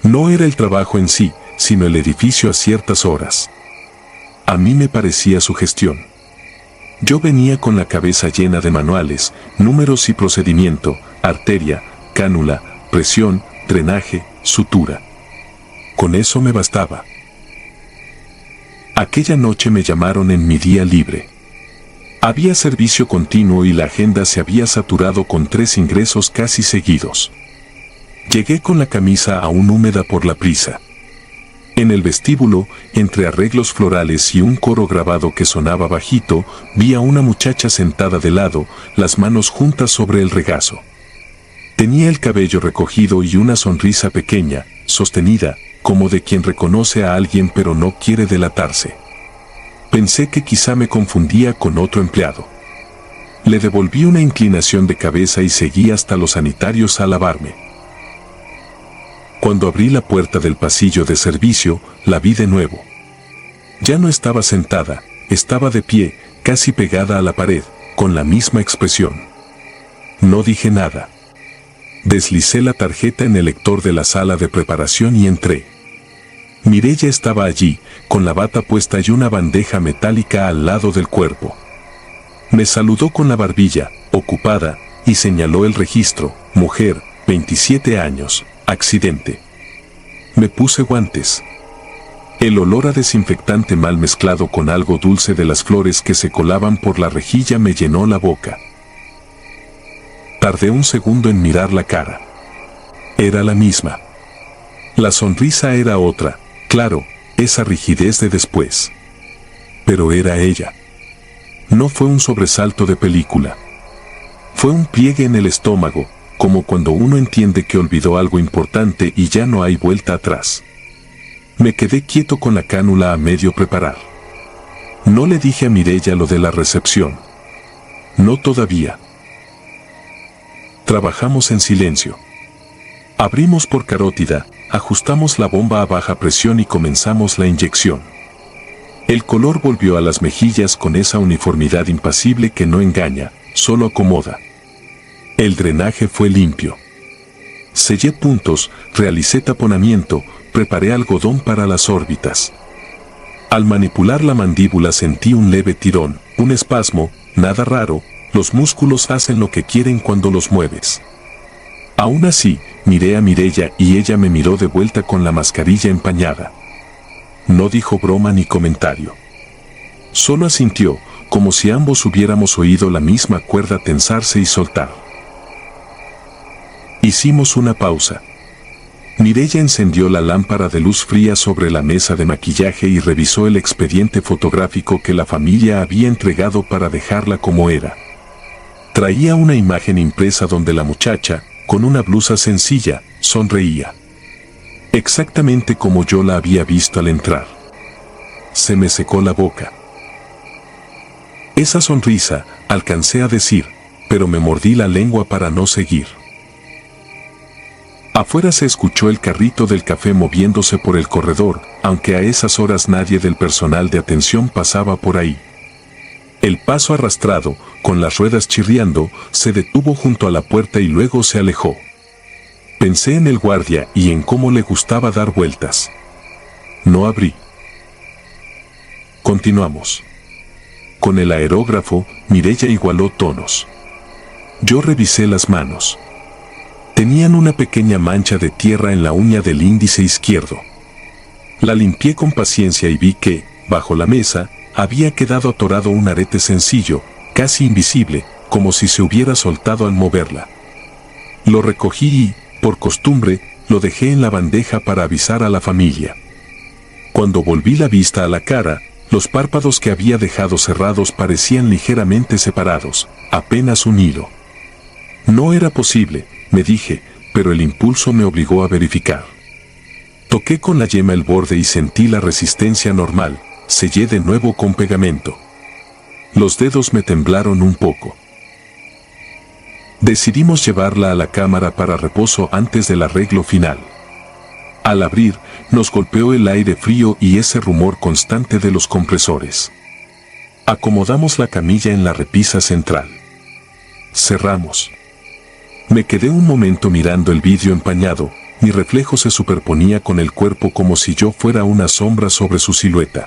No era el trabajo en sí, sino el edificio a ciertas horas. A mí me parecía sugestión. Yo venía con la cabeza llena de manuales, números y procedimiento, arteria, cánula, presión, drenaje, sutura. Con eso me bastaba. Aquella noche me llamaron en mi día libre. Había servicio continuo y la agenda se había saturado con 3 ingresos casi seguidos. Llegué con la camisa aún húmeda por la prisa. En el vestíbulo, entre arreglos florales y un coro grabado que sonaba bajito, vi a una muchacha sentada de lado, las manos juntas sobre el regazo. Tenía el cabello recogido y una sonrisa pequeña, sostenida, como de quien reconoce a alguien pero no quiere delatarse. Pensé que quizá me confundía con otro empleado. Le devolví una inclinación de cabeza y seguí hasta los sanitarios a lavarme. Cuando abrí la puerta del pasillo de servicio, la vi de nuevo. Ya no estaba sentada, estaba de pie, casi pegada a la pared, con la misma expresión. No dije nada. Deslicé la tarjeta en el lector de la sala de preparación y entré. Mireya estaba allí, con la bata puesta y una bandeja metálica al lado del cuerpo. Me saludó con la barbilla, ocupada, y señaló el registro: mujer, 27 años, accidente. Me puse guantes. El olor a desinfectante mal mezclado con algo dulce de las flores que se colaban por la rejilla me llenó la boca. Tardé un segundo en mirar la cara. Era la misma. La sonrisa era otra, claro, esa rigidez de después. Pero era ella. No fue un sobresalto de película. Fue un pliegue en el estómago, como cuando uno entiende que olvidó algo importante y ya no hay vuelta atrás. Me quedé quieto con la cánula a medio preparar. No le dije a Mireya lo de la recepción. No todavía. Trabajamos en silencio. Abrimos por carótida, ajustamos la bomba a baja presión y comenzamos la inyección. El color volvió a las mejillas con esa uniformidad impasible que no engaña, solo acomoda. El drenaje fue limpio. Sellé puntos, realicé taponamiento, preparé algodón para las órbitas. Al manipular la mandíbula sentí un leve tirón, un espasmo, nada raro, los músculos hacen lo que quieren cuando los mueves. Aún así, miré a Mireya y ella me miró de vuelta con la mascarilla empañada. No dijo broma ni comentario. Solo asintió, como si ambos hubiéramos oído la misma cuerda tensarse y soltar. Hicimos una pausa. Mireya encendió la lámpara de luz fría sobre la mesa de maquillaje y revisó el expediente fotográfico que la familia había entregado para dejarla como era. Traía una imagen impresa donde la muchacha, con una blusa sencilla, sonreía. Exactamente como yo la había visto al entrar. Se me secó la boca. Esa sonrisa, alcancé a decir, pero me mordí la lengua para no seguir. Afuera se escuchó el carrito del café moviéndose por el corredor, aunque a esas horas nadie del personal de atención pasaba por ahí. El paso arrastrado, con las ruedas chirriando, se detuvo junto a la puerta y luego se alejó. Pensé en el guardia y en cómo le gustaba dar vueltas. No abrí. Continuamos. Con el aerógrafo, Mireya igualó tonos. Yo revisé las manos. Tenían una pequeña mancha de tierra en la uña del índice izquierdo. La limpié con paciencia y vi que, bajo la mesa, había quedado atorado un arete sencillo, casi invisible, como si se hubiera soltado al moverla. Lo recogí y, por costumbre, lo dejé en la bandeja para avisar a la familia. Cuando volví la vista a la cara, los párpados que había dejado cerrados parecían ligeramente separados, apenas un hilo. No era posible, me dije, pero el impulso me obligó a verificar. Toqué con la yema el borde y sentí la resistencia normal. Sellé de nuevo con pegamento. Los dedos me temblaron un poco. Decidimos llevarla a la cámara para reposo antes del arreglo final. Al abrir, nos golpeó el aire frío y ese rumor constante de los compresores. Acomodamos la camilla en la repisa central. Cerramos. Me quedé un momento mirando el vidrio empañado, mi reflejo se superponía con el cuerpo como si yo fuera una sombra sobre su silueta.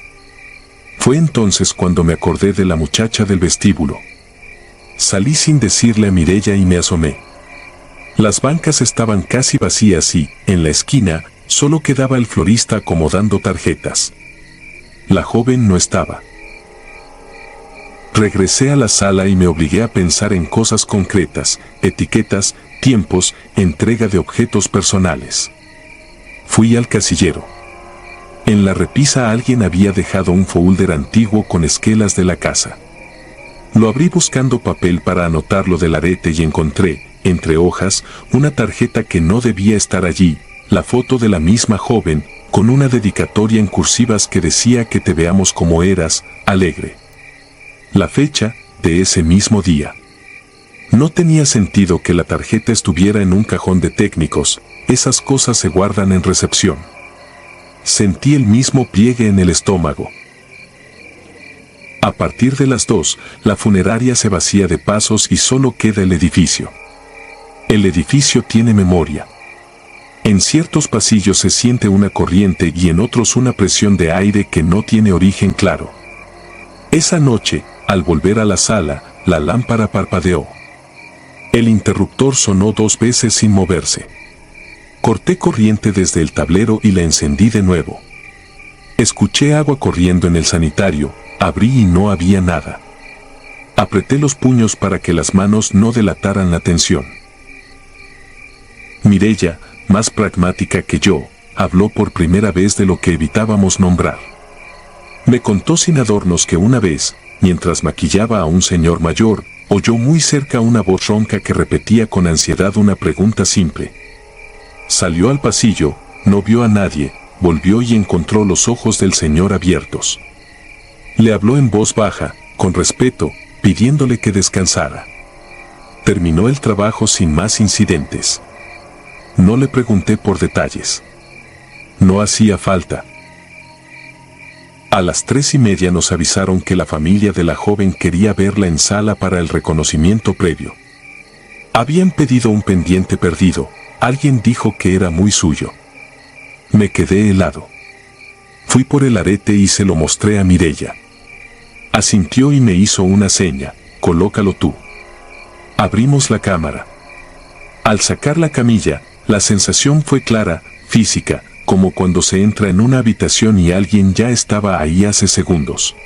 Fue entonces cuando me acordé de la muchacha del vestíbulo. Salí sin decirle a Mireya y me asomé. Las bancas estaban casi vacías y, en la esquina, solo quedaba el florista acomodando tarjetas. La joven no estaba. Regresé a la sala y me obligué a pensar en cosas concretas, etiquetas, tiempos, entrega de objetos personales. Fui al casillero. En la repisa alguien había dejado un folder antiguo con esquelas de la casa. Lo abrí buscando papel para anotar lo del arete y encontré, entre hojas, una tarjeta que no debía estar allí, la foto de la misma joven, con una dedicatoria en cursivas que decía que te veamos como eras, alegre. La fecha, de ese mismo día. No tenía sentido que la tarjeta estuviera en un cajón de técnicos, esas cosas se guardan en recepción. Sentí el mismo pliegue en el estómago. A partir de las 2, la funeraria se vacía de pasos y solo queda el edificio. El edificio tiene memoria. En ciertos pasillos se siente una corriente y en otros una presión de aire que no tiene origen claro. Esa noche, al volver a la sala, la lámpara parpadeó. El interruptor sonó 2 veces sin moverse. Corté corriente desde el tablero y la encendí de nuevo. Escuché agua corriendo en el sanitario, abrí y no había nada. Apreté los puños para que las manos no delataran la tensión. Mireya, más pragmática que yo, habló por primera vez de lo que evitábamos nombrar. Me contó sin adornos que una vez, mientras maquillaba a un señor mayor, oyó muy cerca una voz ronca que repetía con ansiedad una pregunta simple. Salió al pasillo, no vio a nadie, volvió y encontró los ojos del señor abiertos. Le habló en voz baja, con respeto, pidiéndole que descansara. Terminó el trabajo sin más incidentes. No le pregunté por detalles. No hacía falta. A las 3:30 nos avisaron que la familia de la joven quería verla en sala para el reconocimiento previo. Habían pedido un pendiente perdido, alguien dijo que era muy suyo. Me quedé helado. Fui por el arete y se lo mostré a Mireya. Asintió y me hizo una seña, colócalo tú. Abrimos la cámara. Al sacar la camilla, la sensación fue clara, física, como cuando se entra en una habitación y alguien ya estaba ahí hace segundos.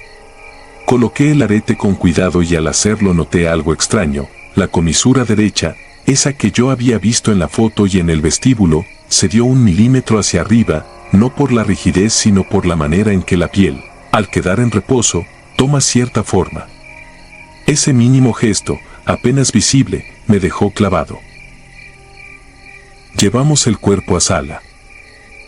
Coloqué el arete con cuidado y al hacerlo noté algo extraño, la comisura derecha, esa que yo había visto en la foto y en el vestíbulo, se dio 1 milímetro hacia arriba, no por la rigidez sino por la manera en que la piel, al quedar en reposo, toma cierta forma. Ese mínimo gesto, apenas visible, me dejó clavado. Llevamos el cuerpo a sala.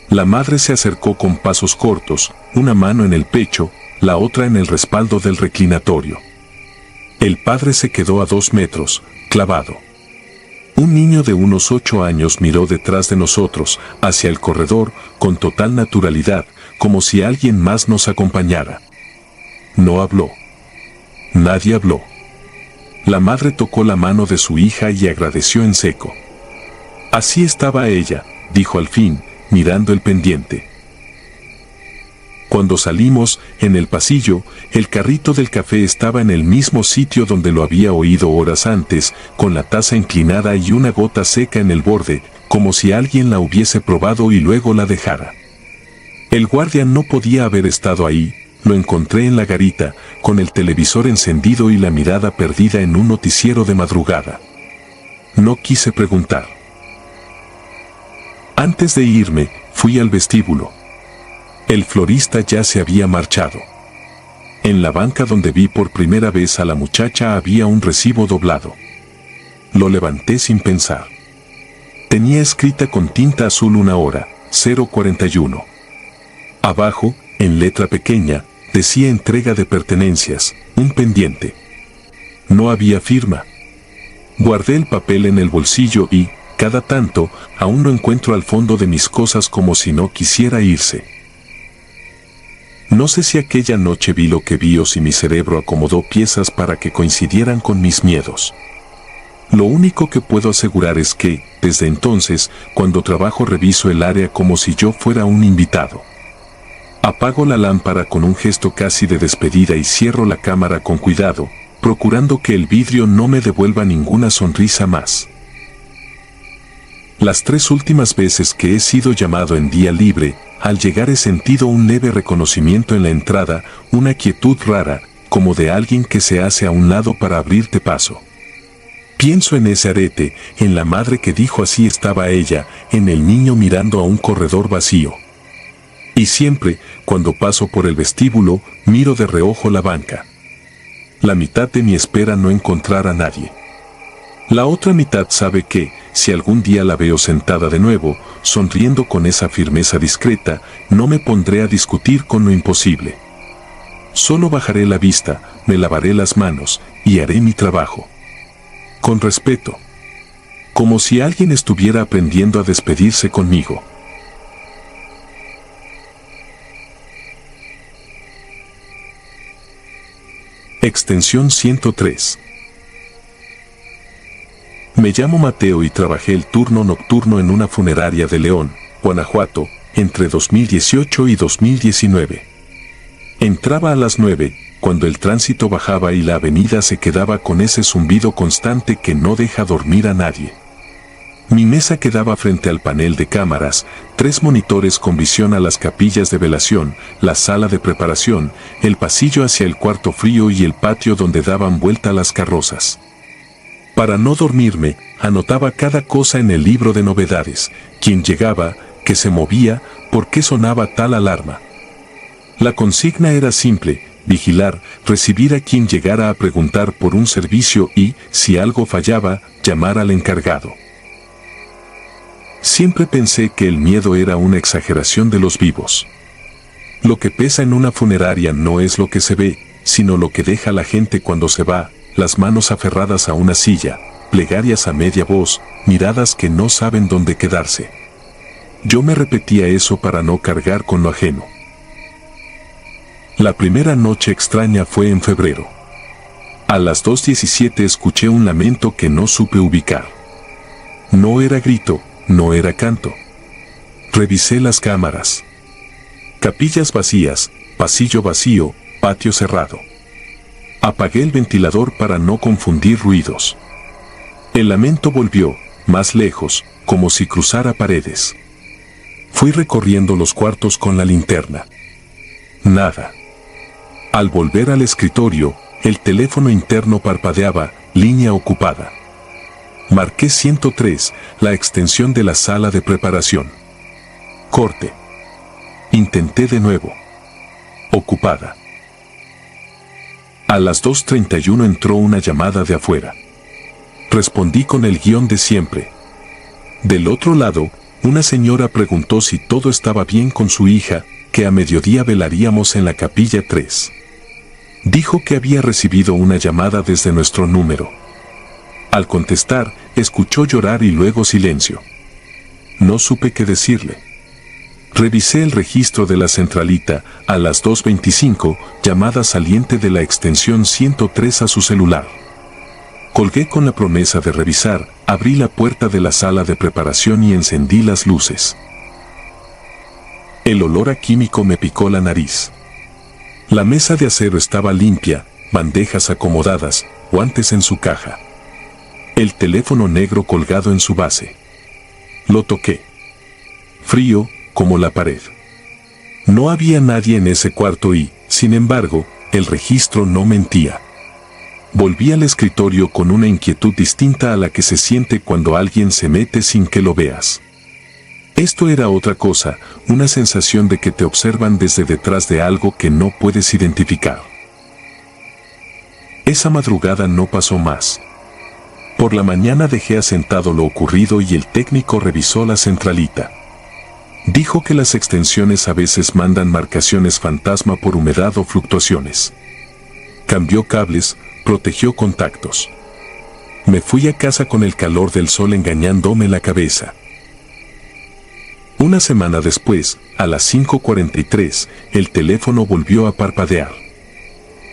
La madre se acercó con pasos cortos, una mano en el pecho, la otra en el respaldo del reclinatorio. El padre se quedó a 2 metros, clavado. Un niño de unos 8 años miró detrás de nosotros, hacia el corredor, con total naturalidad, como si alguien más nos acompañara. No habló. Nadie habló. La madre tocó la mano de su hija y agradeció en seco. Así estaba ella, dijo al fin, mirando el pendiente. Cuando salimos, en el pasillo, el carrito del café estaba en el mismo sitio donde lo había oído horas antes, con la taza inclinada y una gota seca en el borde, como si alguien la hubiese probado y luego la dejara. El guardia no podía haber estado ahí, lo encontré en la garita, con el televisor encendido y la mirada perdida en un noticiero de madrugada. No quise preguntar. Antes de irme, fui al vestíbulo. El florista ya se había marchado. En la banca donde vi por primera vez a la muchacha había un recibo doblado. Lo levanté sin pensar. Tenía escrita con tinta azul una hora, 0:41. Abajo, en letra pequeña, decía entrega de pertenencias, un pendiente. No había firma. Guardé el papel en el bolsillo y, cada tanto, aún lo encuentro al fondo de mis cosas como si no quisiera irse. No sé si aquella noche vi lo que vi o si mi cerebro acomodó piezas para que coincidieran con mis miedos. Lo único que puedo asegurar es que, desde entonces, cuando trabajo reviso el área como si yo fuera un invitado. Apago la lámpara con un gesto casi de despedida y cierro la cámara con cuidado, procurando que el vidrio no me devuelva ninguna sonrisa más. Las 3 últimas veces que he sido llamado en día libre, al llegar he sentido un leve reconocimiento en la entrada, una quietud rara, como de alguien que se hace a un lado para abrirte paso. Pienso en ese arete, en la madre que dijo así estaba ella, en el niño mirando a un corredor vacío. Y siempre, cuando paso por el vestíbulo, miro de reojo la banca. La mitad de mi espera no encontrar a nadie. La otra mitad sabe que, si algún día la veo sentada de nuevo, sonriendo con esa firmeza discreta, no me pondré a discutir con lo imposible. Solo bajaré la vista, me lavaré las manos, y haré mi trabajo. Con respeto. Como si alguien estuviera aprendiendo a despedirse conmigo. Extensión 103. Me llamo Mateo y trabajé el turno nocturno en una funeraria de León, Guanajuato, entre 2018 y 2019. Entraba a las 9, cuando el tránsito bajaba y la avenida se quedaba con ese zumbido constante que no deja dormir a nadie. Mi mesa quedaba frente al panel de cámaras, 3 monitores con visión a las capillas de velación, la sala de preparación, el pasillo hacia el cuarto frío y el patio donde daban vuelta las carrozas. Para no dormirme, anotaba cada cosa en el libro de novedades, quién llegaba, qué se movía, por qué sonaba tal alarma. La consigna era simple: vigilar, recibir a quien llegara a preguntar por un servicio y, si algo fallaba, llamar al encargado. Siempre pensé que el miedo era una exageración de los vivos. Lo que pesa en una funeraria no es lo que se ve, sino lo que deja la gente cuando se va, las manos aferradas a una silla, plegarias a media voz, miradas que no saben dónde quedarse. Yo me repetía eso para no cargar con lo ajeno. La primera noche extraña fue en febrero. A las 2:17 escuché un lamento que no supe ubicar. No era grito, no era canto. Revisé las cámaras. Capillas vacías, pasillo vacío, patio cerrado. Apagué el ventilador para no confundir ruidos. El lamento volvió, más lejos, como si cruzara paredes. Fui recorriendo los cuartos con la linterna. Nada. Al volver al escritorio, el teléfono interno parpadeaba, línea ocupada. Marqué 103, la extensión de la sala de preparación. Corte. Intenté de nuevo. Ocupada. A las 2:31 entró una llamada de afuera. Respondí con el guión de siempre. Del otro lado, una señora preguntó si todo estaba bien con su hija, que a mediodía velaríamos en la capilla 3. Dijo que había recibido una llamada desde nuestro número. Al contestar, escuchó llorar y luego silencio. No supe qué decirle. Revisé el registro de la centralita, a las 2:25, llamada saliente de la extensión 103 a su celular. Colgué con la promesa de revisar, abrí la puerta de la sala de preparación y encendí las luces. El olor a químico me picó la nariz. La mesa de acero estaba limpia, bandejas acomodadas, guantes en su caja. El teléfono negro colgado en su base. Lo toqué. Frío, como la pared. No había nadie en ese cuarto y, sin embargo, el registro no mentía. Volví al escritorio con una inquietud distinta a la que se siente cuando alguien se mete sin que lo veas. Esto era otra cosa, una sensación de que te observan desde detrás de algo que no puedes identificar. Esa madrugada no pasó más. Por la mañana dejé asentado lo ocurrido y el técnico revisó la centralita. Dijo que las extensiones a veces mandan marcaciones fantasma por humedad o fluctuaciones. Cambió cables, protegió contactos. Me fui a casa con el calor del sol engañándome la cabeza. Una semana después, a las 5:43, el teléfono volvió a parpadear.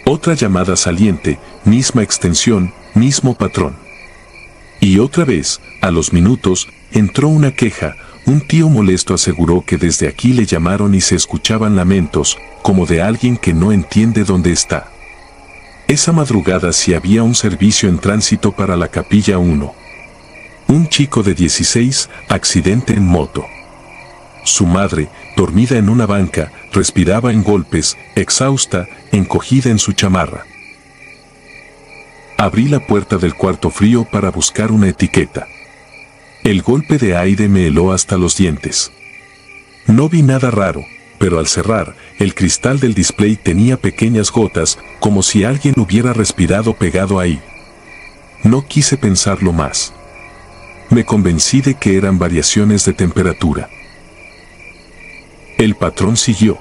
Otra llamada saliente, misma extensión, mismo patrón. Y otra vez, a los minutos, entró una queja. Un tío molesto aseguró que desde aquí le llamaron y se escuchaban lamentos, como de alguien que no entiende dónde está. Esa madrugada sí había un servicio en tránsito para la capilla 1. Un chico de 16, accidente en moto. Su madre, dormida en una banca, respiraba en golpes, exhausta, encogida en su chamarra. Abrí la puerta del cuarto frío para buscar una etiqueta. El golpe de aire me heló hasta los dientes. No vi nada raro, pero al cerrar, el cristal del display tenía pequeñas gotas, como si alguien hubiera respirado pegado ahí. No quise pensarlo más. Me convencí de que eran variaciones de temperatura. El patrón siguió.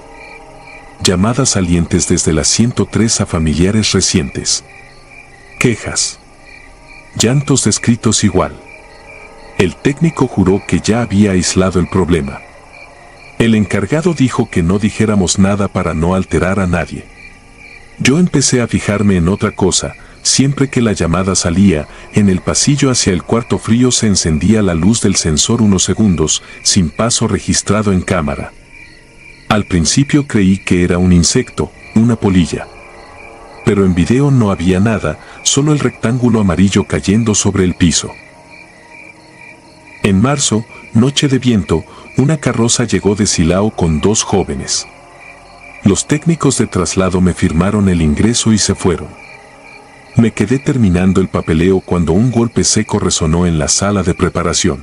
Llamadas salientes desde la 103 a familiares recientes. Quejas. Llantos descritos igual. El técnico juró que ya había aislado el problema. El encargado dijo que no dijéramos nada para no alterar a nadie. Yo empecé a fijarme en otra cosa. Siempre que la llamada salía, en el pasillo hacia el cuarto frío se encendía la luz del sensor unos segundos, sin paso registrado en cámara. Al principio creí que era un insecto, una polilla. Pero en video no había nada, solo el rectángulo amarillo cayendo sobre el piso. En marzo, noche de viento, una carroza llegó de Silao con 2 jóvenes. Los técnicos de traslado me firmaron el ingreso y se fueron. Me quedé terminando el papeleo cuando un golpe seco resonó en la sala de preparación.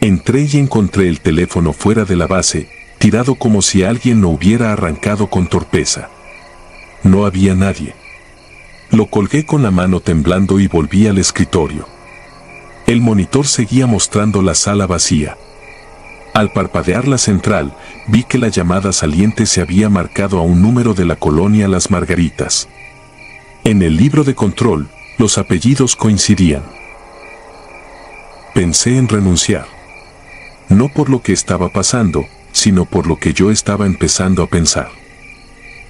Entré y encontré el teléfono fuera de la base, tirado como si alguien lo hubiera arrancado con torpeza. No había nadie. Lo colgué con la mano temblando y volví al escritorio. El monitor seguía mostrando la sala vacía. Al parpadear la central, vi que la llamada saliente se había marcado a un número de la colonia Las Margaritas. En el libro de control, los apellidos coincidían. Pensé en renunciar. No por lo que estaba pasando, sino por lo que yo estaba empezando a pensar.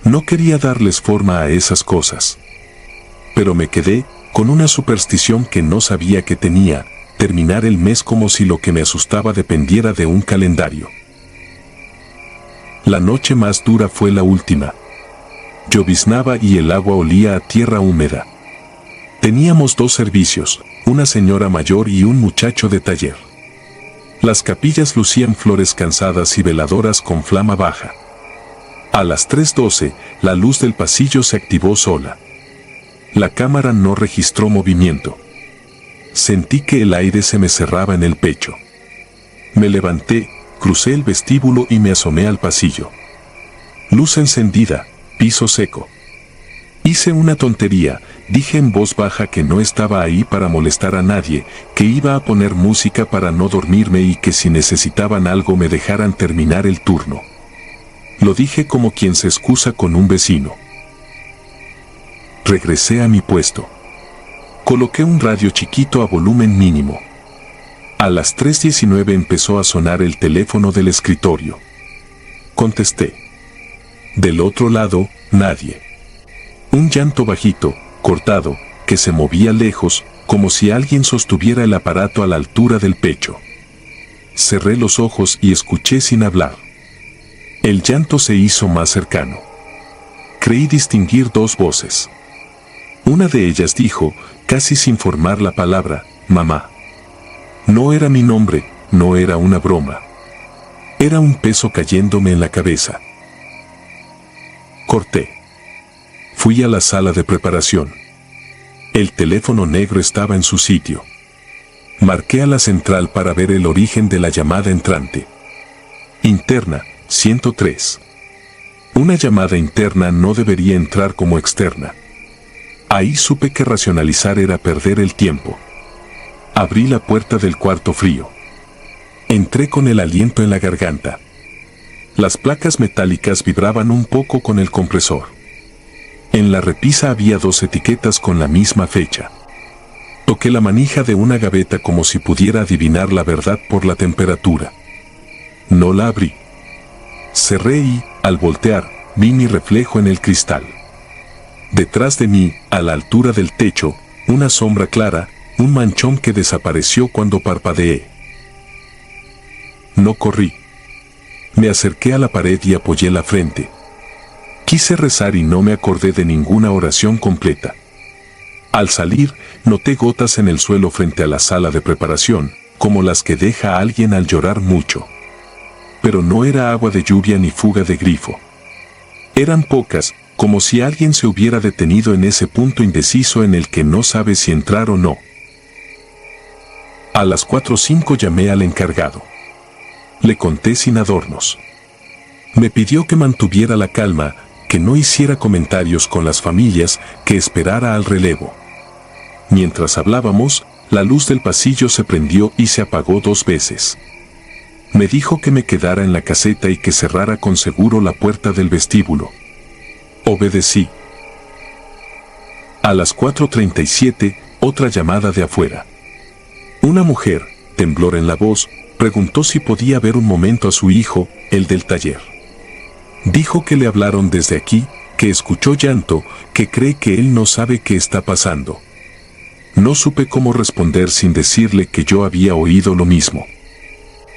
No quería darles forma a esas cosas. Pero me quedé con una superstición que no sabía que tenía, terminar el mes como si lo que me asustaba dependiera de un calendario. La noche más dura fue la última. Lloviznaba y el agua olía a tierra húmeda. Teníamos 2 servicios, una señora mayor y un muchacho de taller. Las capillas lucían flores cansadas y veladoras con flama baja. A las 3:12, la luz del pasillo se activó sola. La cámara no registró movimiento. Sentí que el aire se me cerraba en el pecho. Me levanté, crucé el vestíbulo y me asomé al pasillo. Luz encendida, piso seco. Hice una tontería, dije en voz baja que no estaba ahí para molestar a nadie, que iba a poner música para no dormirme y que si necesitaban algo me dejaran terminar el turno. Lo dije como quien se excusa con un vecino. Regresé a mi puesto. Coloqué un radio chiquito a volumen mínimo. A las 3:19 empezó a sonar el teléfono del escritorio. Contesté. Del otro lado, nadie. Un llanto bajito, cortado, que se movía lejos, como si alguien sostuviera el aparato a la altura del pecho. Cerré los ojos y escuché sin hablar. El llanto se hizo más cercano. Creí distinguir 2 voces. Una de ellas dijo, casi sin formar la palabra, mamá. No era mi nombre, no era una broma. Era un peso cayéndome en la cabeza. Corté. Fui a la sala de preparación. El teléfono negro estaba en su sitio. Marqué a la central para ver el origen de la llamada entrante. Interna, 103. Una llamada interna no debería entrar como externa. Ahí supe que racionalizar era perder el tiempo. Abrí la puerta del cuarto frío. Entré con el aliento en la garganta. Las placas metálicas vibraban un poco con el compresor. En la repisa había 2 etiquetas con la misma fecha. Toqué la manija de una gaveta como si pudiera adivinar la verdad por la temperatura. No la abrí. Cerré y, al voltear, vi mi reflejo en el cristal. Detrás de mí, a la altura del techo, una sombra clara, un manchón que desapareció cuando parpadeé. No corrí. Me acerqué a la pared y apoyé la frente. Quise rezar y no me acordé de ninguna oración completa. Al salir, noté gotas en el suelo frente a la sala de preparación, como las que deja alguien al llorar mucho. Pero no era agua de lluvia ni fuga de grifo. Eran pocas, como si alguien se hubiera detenido en ese punto indeciso en el que no sabe si entrar o no. A las 4:05 llamé al encargado. Le conté sin adornos. Me pidió que mantuviera la calma, que no hiciera comentarios con las familias, que esperara al relevo. mientras hablábamos, la luz del pasillo se prendió y se apagó 2 veces. Me dijo que me quedara en la caseta y que cerrara con seguro la puerta del vestíbulo. Obedecí. A las 4:37, otra llamada de afuera. Una mujer, temblor en la voz, preguntó si podía ver un momento a su hijo, el del taller. Dijo que le hablaron desde aquí, que escuchó llanto, que cree que él no sabe qué está pasando. No supe cómo responder sin decirle que yo había oído lo mismo.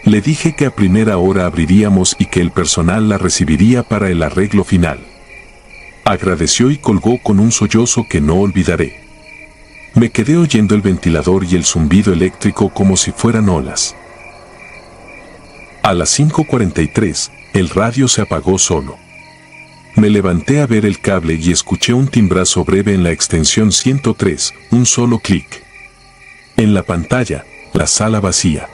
Le dije que a primera hora abriríamos y que el personal la recibiría para el arreglo final. Agradeció y colgó con un sollozo que no olvidaré. Me quedé oyendo el ventilador y el zumbido eléctrico como si fueran olas. A las 5:43, el radio se apagó solo. Me levanté a ver el cable y escuché un timbrazo breve en la extensión 103, un solo clic. En la pantalla, la sala vacía.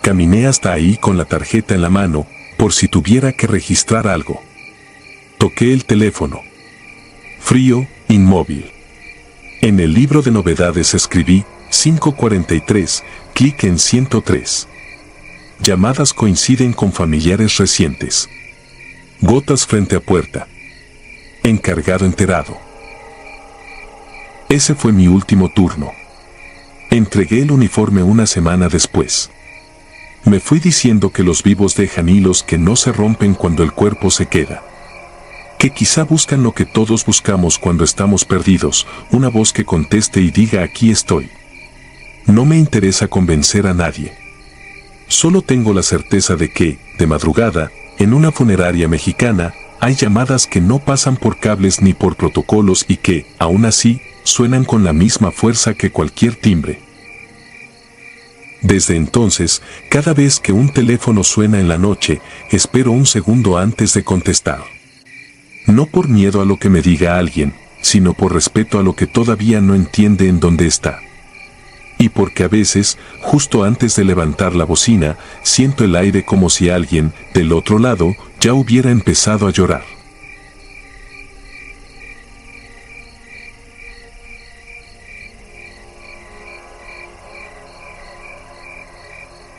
Caminé hasta ahí con la tarjeta en la mano, por si tuviera que registrar algo. Toqué el teléfono. Frío, inmóvil. En el libro de novedades escribí, 5:43, clic en 103. Llamadas coinciden con familiares recientes. Gotas frente a puerta. Encargado enterado. Ese fue mi último turno. Entregué el uniforme una semana después. Me fui diciendo que los vivos dejan hilos que no se rompen cuando el cuerpo se queda. Que quizá buscan lo que todos buscamos cuando estamos perdidos, una voz que conteste y diga aquí estoy. No me interesa convencer a nadie. Solo tengo la certeza de que, de madrugada, en una funeraria mexicana, hay llamadas que no pasan por cables ni por protocolos y que, aún así, suenan con la misma fuerza que cualquier timbre. Desde entonces, cada vez que un teléfono suena en la noche, espero un segundo antes de contestar. No por miedo a lo que me diga alguien, sino por respeto a lo que todavía no entiende en dónde está. Y porque a veces, justo antes de levantar la bocina, siento el aire como si alguien, del otro lado, ya hubiera empezado a llorar.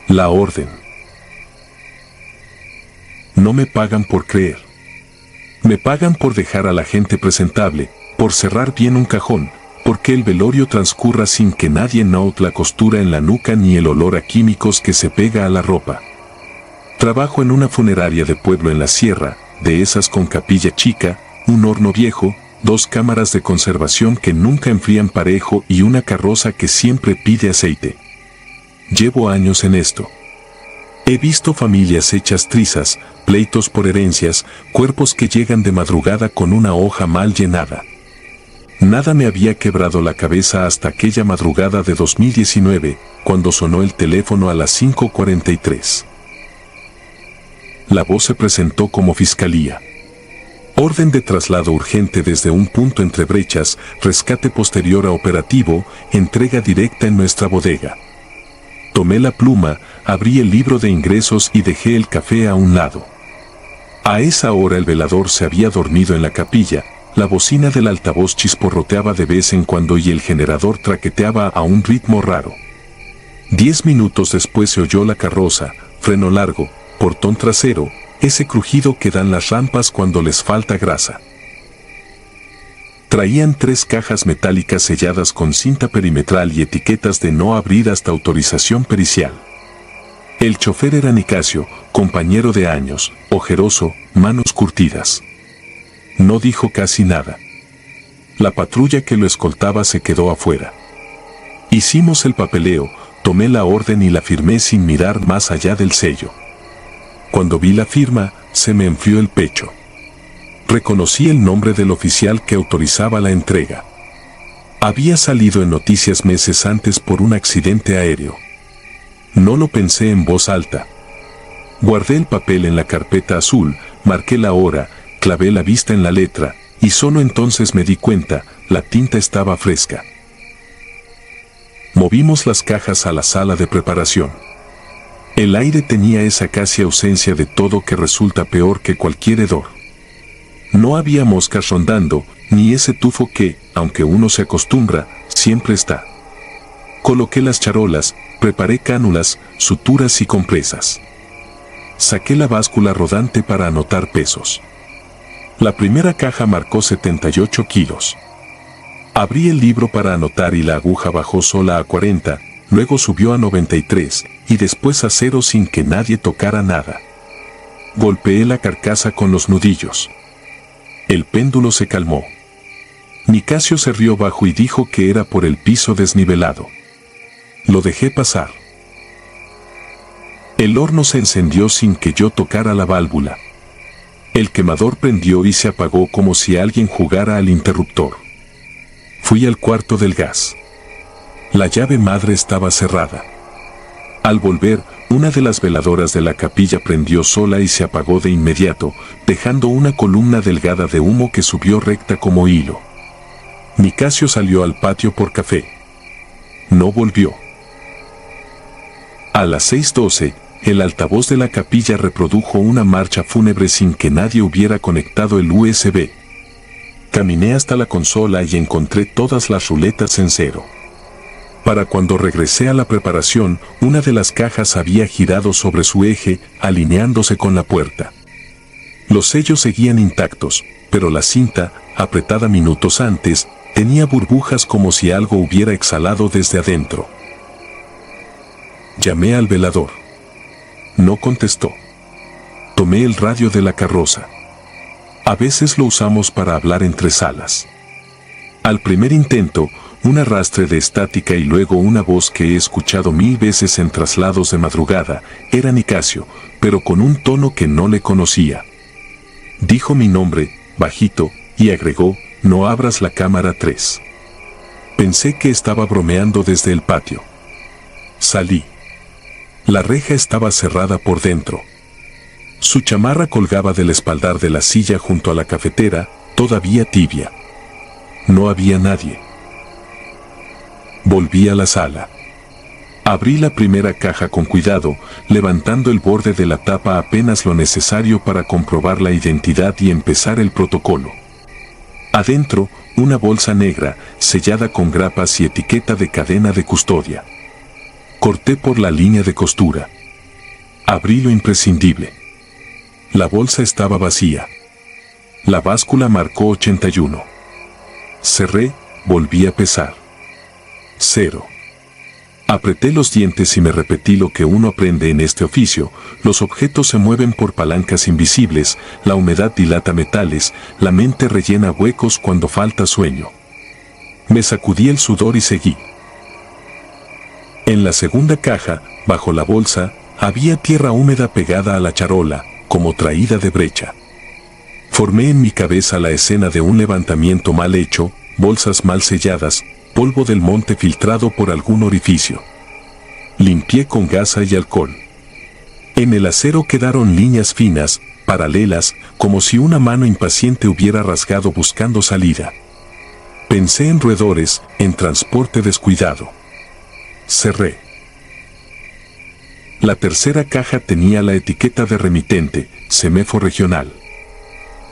La orden. No me pagan por creer. Me pagan por dejar a la gente presentable, por cerrar bien un cajón, porque el velorio transcurra sin que nadie note la costura en la nuca ni el olor a químicos que se pega a la ropa. Trabajo en una funeraria de pueblo en la sierra, de esas con capilla chica, un horno viejo, 2 cámaras de conservación que nunca enfrían parejo y una carroza que siempre pide aceite. Llevo años en esto. He visto familias hechas trizas, pleitos por herencias, cuerpos que llegan de madrugada con una hoja mal llenada. Nada me había quebrado la cabeza hasta aquella madrugada de 2019, cuando sonó el teléfono a las 5:43. La voz se presentó como fiscalía. Orden de traslado urgente desde un punto entre brechas, rescate posterior a operativo, entrega directa en nuestra bodega. Tomé la pluma, abrí el libro de ingresos y dejé el café a un lado. A esa hora el velador se había dormido en la capilla, la bocina del altavoz chisporroteaba de vez en cuando y el generador traqueteaba a un ritmo raro. 10 minutos después se oyó la carroza, freno largo, portón trasero, ese crujido que dan las rampas cuando les falta grasa. Traían 3 cajas metálicas selladas con cinta perimetral y etiquetas de no abrir hasta autorización pericial. El chofer era Nicasio, compañero de años, ojeroso, manos curtidas. No dijo casi nada. La patrulla que lo escoltaba se quedó afuera. Hicimos el papeleo, tomé la orden y la firmé sin mirar más allá del sello. Cuando vi la firma, se me enfrió el pecho. Reconocí el nombre del oficial que autorizaba la entrega. Había salido en noticias meses antes por un accidente aéreo. No lo pensé en voz alta. Guardé el papel en la carpeta azul, marqué la hora, clavé la vista en la letra, y solo entonces me di cuenta, la tinta estaba fresca. Movimos las cajas a la sala de preparación. El aire tenía esa casi ausencia de todo que resulta peor que cualquier hedor. No había moscas rondando, ni ese tufo que, aunque uno se acostumbra, siempre está. Coloqué las charolas, preparé cánulas, suturas y compresas. Saqué la báscula rodante para anotar pesos. La primera caja marcó 78 kilos. Abrí el libro para anotar y la aguja bajó sola a 40, luego subió a 93 y después a 0 sin que nadie tocara nada. Golpeé la carcasa con los nudillos. El péndulo se calmó. Nicasio se rió bajo y dijo que era por el piso desnivelado. Lo dejé pasar. El horno se encendió sin que yo tocara la válvula. El quemador prendió y se apagó como si alguien jugara al interruptor. Fui al cuarto del gas. La llave madre estaba cerrada. Al volver, una de las veladoras de la capilla prendió sola y se apagó de inmediato, dejando una columna delgada de humo que subió recta como hilo. Nicasio salió al patio por café. No volvió. A las 6:12, el altavoz de la capilla reprodujo una marcha fúnebre sin que nadie hubiera conectado el USB. Caminé hasta la consola y encontré todas las ruletas en cero. Para cuando regresé a la preparación, una de las cajas había girado sobre su eje, alineándose con la puerta. Los sellos seguían intactos, pero la cinta, apretada minutos antes, tenía burbujas como si algo hubiera exhalado desde adentro. Llamé al velador. No contestó. Tomé el radio de la carroza. A veces lo usamos para hablar entre salas. Al primer intento, un arrastre de estática y luego una voz que he escuchado 1000 veces en traslados de madrugada, era Nicasio, pero con un tono que no le conocía. Dijo mi nombre, bajito, y agregó, no abras la cámara 3. Pensé que estaba bromeando desde el patio. Salí. La reja estaba cerrada por dentro. Su chamarra colgaba del espaldar de la silla junto a la cafetera, todavía tibia. No había nadie. Volví a la sala. Abrí la primera caja con cuidado, levantando el borde de la tapa apenas lo necesario para comprobar la identidad y empezar el protocolo. Adentro, una bolsa negra, sellada con grapas y etiqueta de cadena de custodia. Corté por la línea de costura. Abrí lo imprescindible. La bolsa estaba vacía. La báscula marcó 81. Cerré, volví a pesar. 0. Apreté los dientes y me repetí lo que uno aprende en este oficio: los objetos se mueven por palancas invisibles, la humedad dilata metales, la mente rellena huecos cuando falta sueño. Me sacudí el sudor y seguí. En la segunda caja, bajo la bolsa, había tierra húmeda pegada a la charola, como traída de brecha. Formé en mi cabeza la escena de un levantamiento mal hecho, bolsas mal selladas, polvo del monte filtrado por algún orificio. Limpié con gasa y alcohol. En el acero quedaron líneas finas, paralelas, como si una mano impaciente hubiera rasgado buscando salida. Pensé en roedores, en transporte descuidado. Cerré. La tercera caja tenía la etiqueta de remitente, Semefo Regional.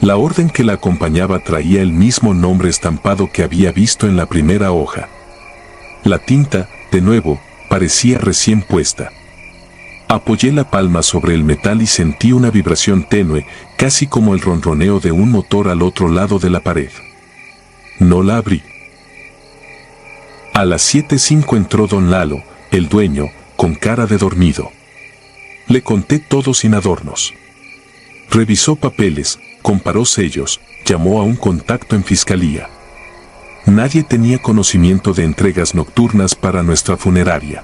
La orden que la acompañaba traía el mismo nombre estampado que había visto en la primera hoja. La tinta, de nuevo, parecía recién puesta. Apoyé la palma sobre el metal y sentí una vibración tenue, casi como el ronroneo de un motor al otro lado de la pared. No la abrí. A las 7:05 entró don Lalo, el dueño, con cara de dormido. Le conté todo sin adornos. Revisó papeles, comparó sellos, llamó a un contacto en fiscalía. Nadie tenía conocimiento de entregas nocturnas para nuestra funeraria.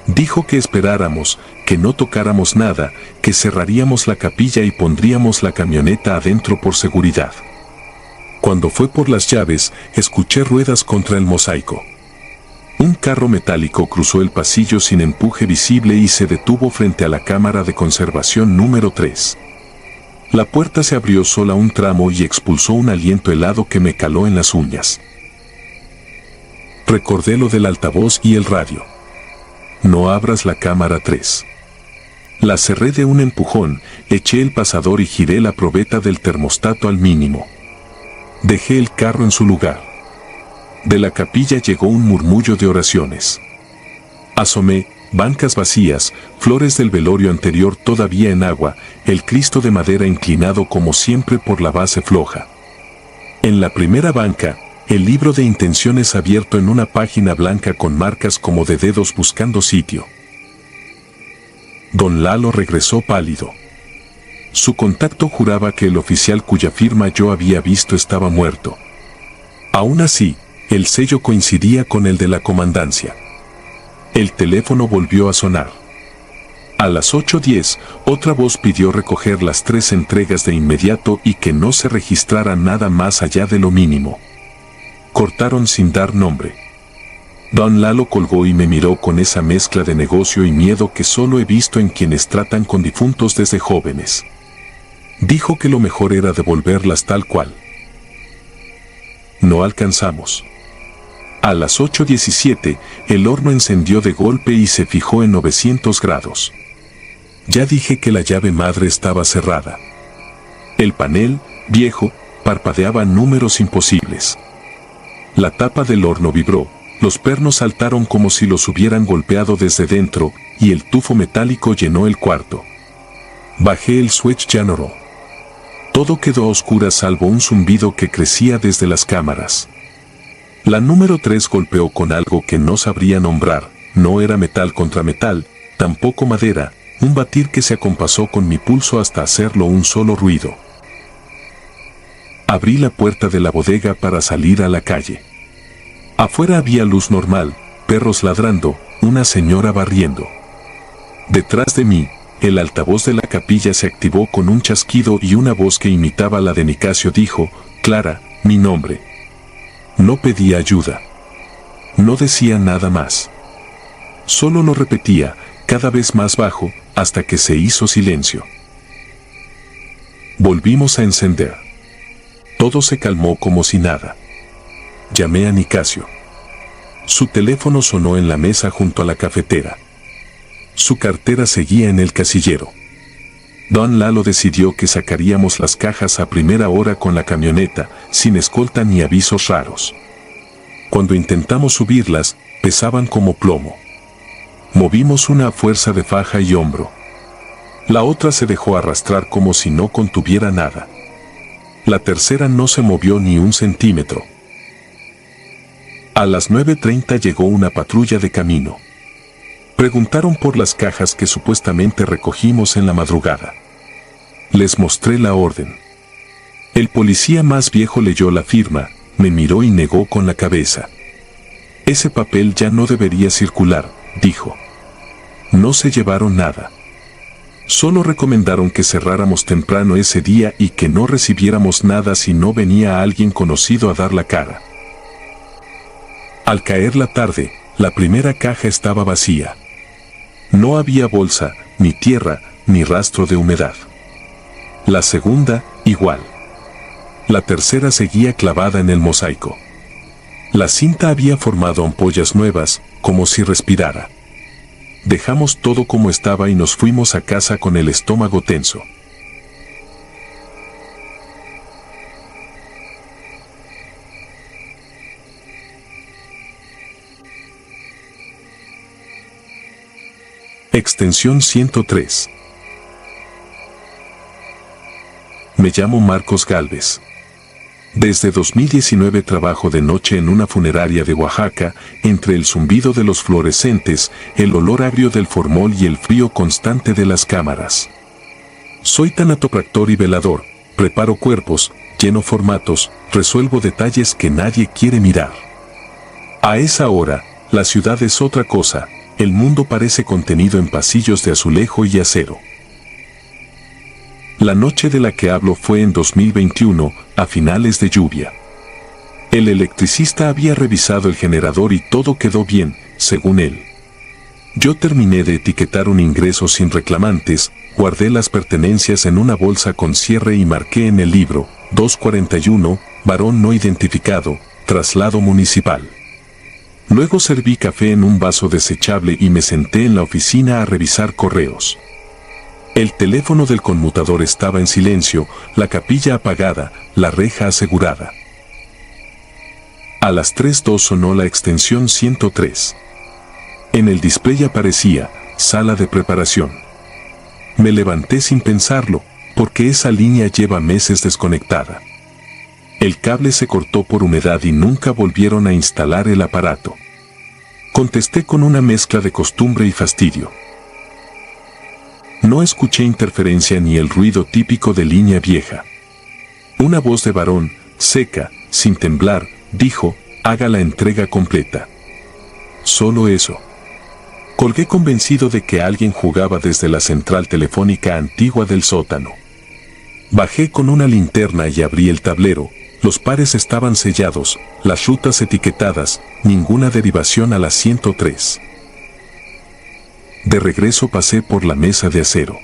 Dijo que esperáramos, que no tocáramos nada, que cerraríamos la capilla y pondríamos la camioneta adentro por seguridad. Cuando fue por las llaves, escuché ruedas contra el mosaico. Un carro metálico cruzó el pasillo sin empuje visible y se detuvo frente a la cámara de conservación número 3. La puerta se abrió sola un tramo y expulsó un aliento helado que me caló en las uñas. Recordé lo del altavoz y el radio. No abras la cámara 3. La cerré de un empujón, eché el pasador y giré la probeta del termostato al mínimo. Dejé el carro en su lugar. De la capilla llegó un murmullo de oraciones. Asomé, bancas vacías, flores del velorio anterior todavía en agua, el Cristo de madera inclinado como siempre por la base floja. En la primera banca, el libro de intenciones abierto en una página blanca con marcas como de dedos buscando sitio. Don Lalo regresó pálido. Su contacto juraba que el oficial cuya firma yo había visto estaba muerto. Aún así, el sello coincidía con el de la comandancia. El teléfono volvió a sonar. A las 8:10, otra voz pidió recoger las 3 entregas de inmediato y que no se registrara nada más allá de lo mínimo. Cortaron sin dar nombre. Don Lalo colgó y me miró con esa mezcla de negocio y miedo que solo he visto en quienes tratan con difuntos desde jóvenes. Dijo que lo mejor era devolverlas tal cual. No alcanzamos. A las 8:17, el horno encendió de golpe y se fijó en 900 grados. Ya dije que la llave madre estaba cerrada. El panel, viejo, parpadeaba números imposibles. La tapa del horno vibró, los pernos saltaron como si los hubieran golpeado desde dentro, y el tufo metálico llenó el cuarto. Bajé el switch Janoro. Todo quedó a oscuras salvo un zumbido que crecía desde las cámaras. La número 3 golpeó con algo que no sabría nombrar, no era metal contra metal, tampoco madera, un batir que se acompasó con mi pulso hasta hacerlo un solo ruido. Abrí la puerta de la bodega para salir a la calle. Afuera había luz normal, perros ladrando, una señora barriendo. Detrás de mí, el altavoz de la capilla se activó con un chasquido y una voz que imitaba la de Nicasio dijo, Clara, mi nombre. No pedía ayuda. No decía nada más. Solo lo repetía, cada vez más bajo, hasta que se hizo silencio. Volvimos a encender. Todo se calmó como si nada. Llamé a Nicasio. Su teléfono sonó en la mesa junto a la cafetera. Su cartera seguía en el casillero. Don Lalo decidió que sacaríamos las cajas a primera hora con la camioneta, sin escolta ni avisos raros. Cuando intentamos subirlas, pesaban como plomo. Movimos una a fuerza de faja y hombro. La otra se dejó arrastrar como si no contuviera nada. La tercera no se movió ni un centímetro. A las 9:30 llegó una patrulla de camino. Preguntaron por las cajas que supuestamente recogimos en la madrugada. Les mostré la orden. El policía más viejo leyó la firma, me miró y negó con la cabeza. Ese papel ya no debería circular, dijo. No se llevaron nada. Solo recomendaron que cerráramos temprano ese día y que no recibiéramos nada si no venía alguien conocido a dar la cara. Al caer la tarde, la primera caja estaba vacía. No había bolsa, ni tierra, ni rastro de humedad. La segunda, igual. La tercera seguía clavada en el mosaico. La cinta había formado ampollas nuevas, como si respirara. Dejamos todo como estaba y nos fuimos a casa con el estómago tenso. Extensión 103. Me llamo Marcos Gálvez. Desde 2019 trabajo de noche en una funeraria de Oaxaca, entre el zumbido de los fluorescentes, el olor agrio del formol y el frío constante de las cámaras. Soy tanatopractor y velador, preparo cuerpos, lleno formatos, resuelvo detalles que nadie quiere mirar. A esa hora, la ciudad es otra cosa, el mundo parece contenido en pasillos de azulejo y acero. La noche de la que hablo fue en 2021, a finales de lluvia. El electricista había revisado el generador y todo quedó bien, según él. Yo terminé de etiquetar un ingreso sin reclamantes, guardé las pertenencias en una bolsa con cierre y marqué en el libro, 241, varón no identificado, traslado municipal. Luego serví café en un vaso desechable y me senté en la oficina a revisar correos. El teléfono del conmutador estaba en silencio, la capilla apagada, la reja asegurada. A las 3:02 sonó la extensión 103. En el display aparecía, sala de preparación. Me levanté sin pensarlo, porque esa línea lleva meses desconectada. El cable se cortó por humedad y nunca volvieron a instalar el aparato. Contesté con una mezcla de costumbre y fastidio. No escuché interferencia ni el ruido típico de línea vieja. Una voz de varón, seca, sin temblar, dijo, haga la entrega completa. Solo eso. Colgué convencido de que alguien jugaba desde la central telefónica antigua del sótano. Bajé con una linterna y abrí el tablero. Los pares estaban sellados, las rutas etiquetadas, ninguna derivación a la 103. De regreso pasé por la mesa de acero.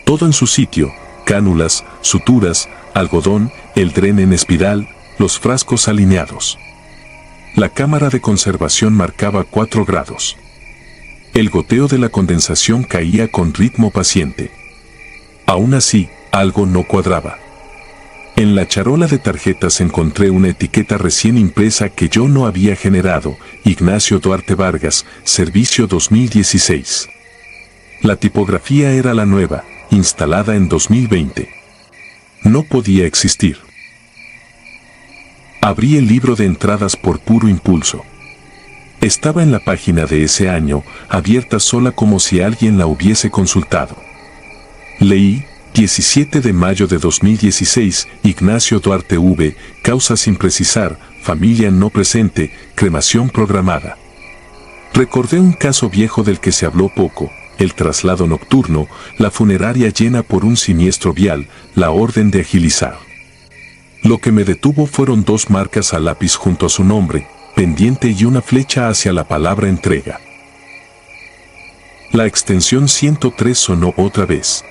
Todo en su sitio, cánulas, suturas, algodón, el dren en espiral, los frascos alineados. La cámara de conservación marcaba 4 grados. El goteo de la condensación caía con ritmo paciente. Aún así, algo no cuadraba. En la charola de tarjetas encontré una etiqueta recién impresa que yo no había generado, Ignacio Duarte Vargas, Servicio 2016. La tipografía era la nueva, instalada en 2020. No podía existir. Abrí el libro de entradas por puro impulso. Estaba en la página de ese año, abierta sola como si alguien la hubiese consultado. Leí, 17 de mayo de 2016, Ignacio Duarte V, causa sin precisar, familia no presente, cremación programada. Recordé un caso viejo del que se habló poco, el traslado nocturno, la funeraria llena por un siniestro vial, la orden de agilizar. Lo que me detuvo fueron 2 marcas a lápiz junto a su nombre, pendiente y una flecha hacia la palabra entrega. La extensión 103 sonó otra vez.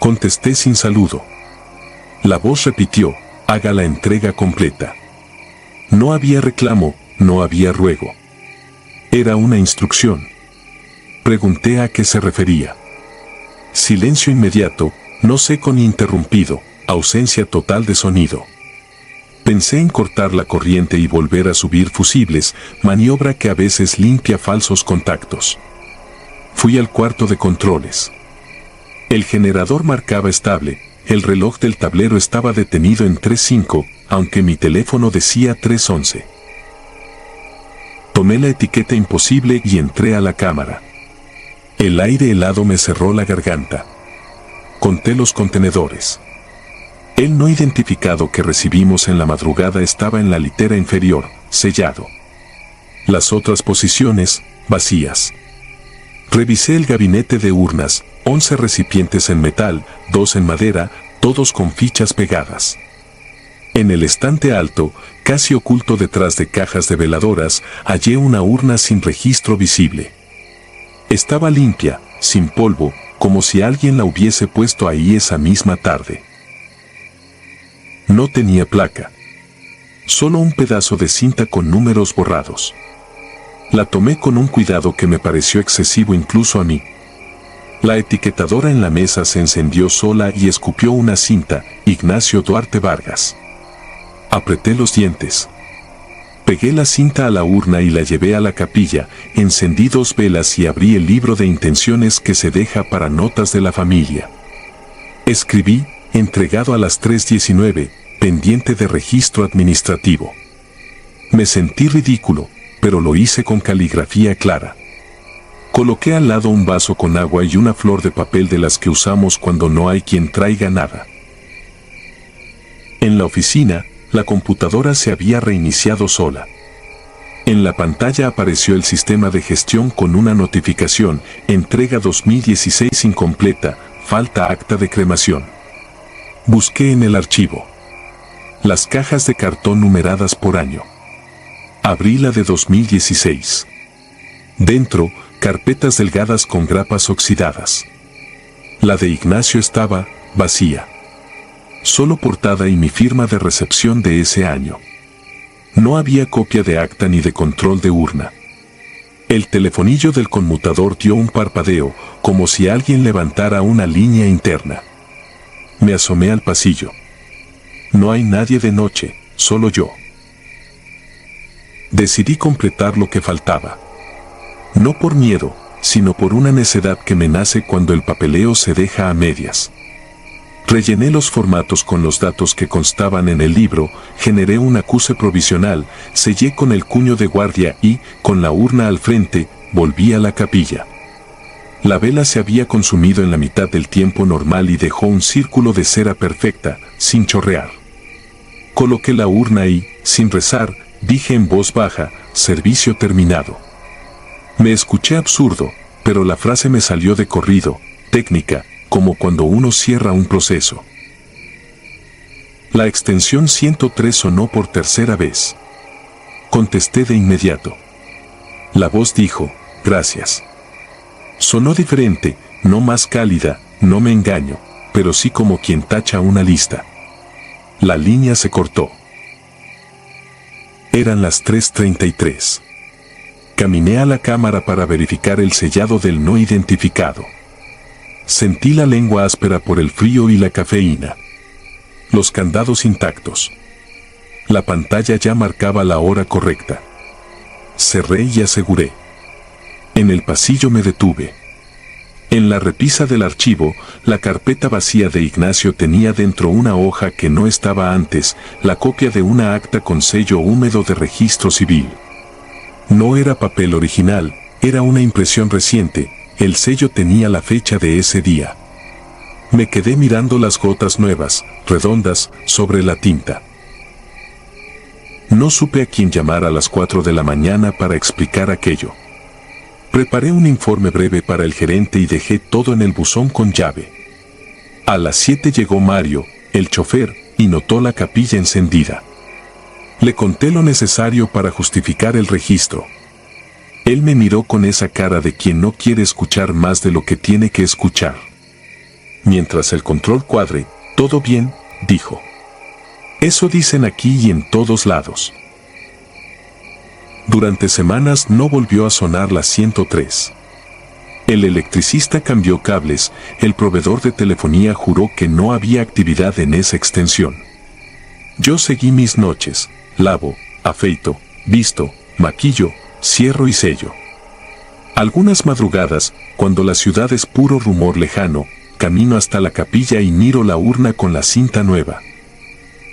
Contesté sin saludo. La voz repitió, haga la entrega completa. No había reclamo, no había ruego. Era una instrucción. Pregunté a qué se refería. Silencio inmediato, no seco ni interrumpido, ausencia total de sonido. Pensé en cortar la corriente y volver a subir fusibles, maniobra que a veces limpia falsos contactos. Fui al cuarto de controles. El generador marcaba estable, el reloj del tablero estaba detenido en 3:05, aunque mi teléfono decía 3:11. Tomé la etiqueta imposible y entré a la cámara. El aire helado me cerró la garganta. Conté los contenedores. El no identificado que recibimos en la madrugada estaba en la litera inferior, sellado. Las otras posiciones, vacías. Revisé el gabinete de urnas, 11 recipientes en metal, 2 en madera, todos con fichas pegadas. En el estante alto, casi oculto detrás de cajas de veladoras, hallé una urna sin registro visible. Estaba limpia, sin polvo, como si alguien la hubiese puesto ahí esa misma tarde. No tenía placa. Solo un pedazo de cinta con números borrados. La tomé con un cuidado que me pareció excesivo incluso a mí. La etiquetadora en la mesa se encendió sola y escupió una cinta, Ignacio Duarte Vargas. Apreté los dientes. Pegué la cinta a la urna y la llevé a la capilla, encendí 2 velas y abrí el libro de intenciones que se deja para notas de la familia. Escribí, entregado a las 3:19, pendiente de registro administrativo. Me sentí ridículo, pero lo hice con caligrafía clara. Coloqué al lado un vaso con agua y una flor de papel de las que usamos cuando no hay quien traiga nada. En la oficina, la computadora se había reiniciado sola. En la pantalla apareció el sistema de gestión con una notificación, entrega 2016 incompleta, falta acta de cremación. Busqué en el archivo. Las cajas de cartón numeradas por año. Abrí la de 2016. Dentro, carpetas delgadas con grapas oxidadas. La de Ignacio estaba vacía. Solo portada y mi firma de recepción de ese año. No había copia de acta ni de control de urna. El telefonillo del conmutador dio un parpadeo, como si alguien levantara una línea interna. Me asomé al pasillo. No hay nadie de noche, solo yo. Decidí completar lo que faltaba. No por miedo, sino por una necedad que me nace cuando el papeleo se deja a medias. Rellené los formatos con los datos que constaban en el libro, generé un acuse provisional, sellé con el cuño de guardia y, con la urna al frente, volví a la capilla. La vela se había consumido en la mitad del tiempo normal y dejó un círculo de cera perfecta, sin chorrear. Coloqué la urna y, sin rezar, dije en voz baja, servicio terminado. Me escuché absurdo, pero la frase me salió de corrido, técnica, como cuando uno cierra un proceso. La extensión 103 sonó por tercera vez. Contesté de inmediato. La voz dijo, gracias. Sonó diferente, no más cálida, no me engaño, pero sí como quien tacha una lista. La línea se cortó. Eran las 3:33. Caminé a la cámara para verificar el sellado del no identificado. Sentí la lengua áspera por el frío y la cafeína. Los candados intactos. La pantalla ya marcaba la hora correcta. Cerré y aseguré. En el pasillo me detuve. En la repisa del archivo, la carpeta vacía de Ignacio tenía dentro una hoja que no estaba antes, la copia de una acta con sello húmedo de registro civil. No era papel original, era una impresión reciente, el sello tenía la fecha de ese día. Me quedé mirando las gotas nuevas, redondas, sobre la tinta. No supe a quién llamar a las 4 de la mañana para explicar aquello. Preparé un informe breve para el gerente y dejé todo en el buzón con llave. A las 7 llegó Mario, el chofer, y notó la capilla encendida. Le conté lo necesario para justificar el registro. Él me miró con esa cara de quien no quiere escuchar más de lo que tiene que escuchar. Mientras el control cuadre, todo bien, dijo. Eso dicen aquí y en todos lados. Durante semanas no volvió a sonar la 103. El electricista cambió cables, el proveedor de telefonía juró que no había actividad en esa extensión. Yo seguí mis noches, lavo, afeito, visto, maquillo, cierro y sello. Algunas madrugadas, cuando la ciudad es puro rumor lejano, camino hasta la capilla y miro la urna con la cinta nueva.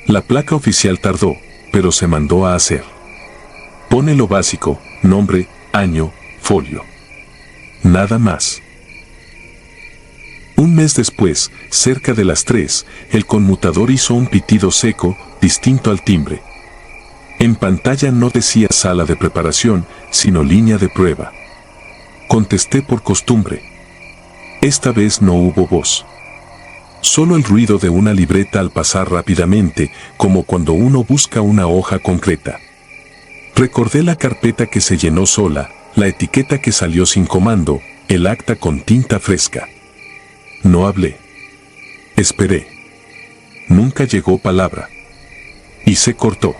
La placa oficial tardó, pero se mandó a hacer. Pone lo básico, nombre, año, folio. Nada más. Un mes después, cerca de las 3, el conmutador hizo un pitido seco, distinto al timbre. En pantalla no decía sala de preparación, sino línea de prueba. Contesté por costumbre. Esta vez no hubo voz. Solo el ruido de una libreta al pasar rápidamente, como cuando uno busca una hoja concreta. Recordé la carpeta que se llenó sola, la etiqueta que salió sin comando, el acta con tinta fresca. No hablé. Esperé. Nunca llegó palabra. Y se cortó.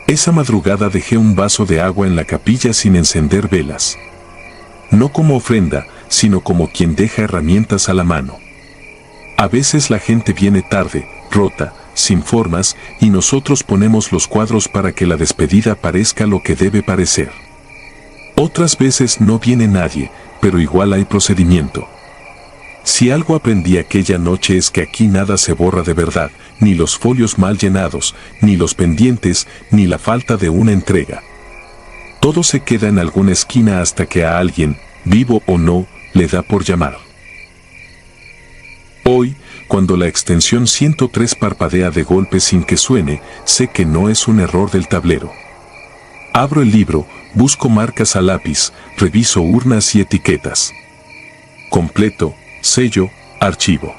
Esa madrugada dejé un vaso de agua en la capilla sin encender velas. No como ofrenda, sino como quien deja herramientas a la mano. A veces la gente viene tarde, rota, sin formas, y nosotros ponemos los cuadros para que la despedida parezca lo que debe parecer. Otras veces no viene nadie, pero igual hay procedimiento. Si algo aprendí aquella noche es que aquí nada se borra de verdad, ni los folios mal llenados, ni los pendientes, ni la falta de una entrega. Todo se queda en alguna esquina hasta que a alguien, vivo o no, le da por llamar. Hoy, cuando la extensión 103 parpadea de golpe sin que suene, sé que no es un error del tablero. Abro el libro, busco marcas a lápiz, reviso urnas y etiquetas. Completo, sello, archivo.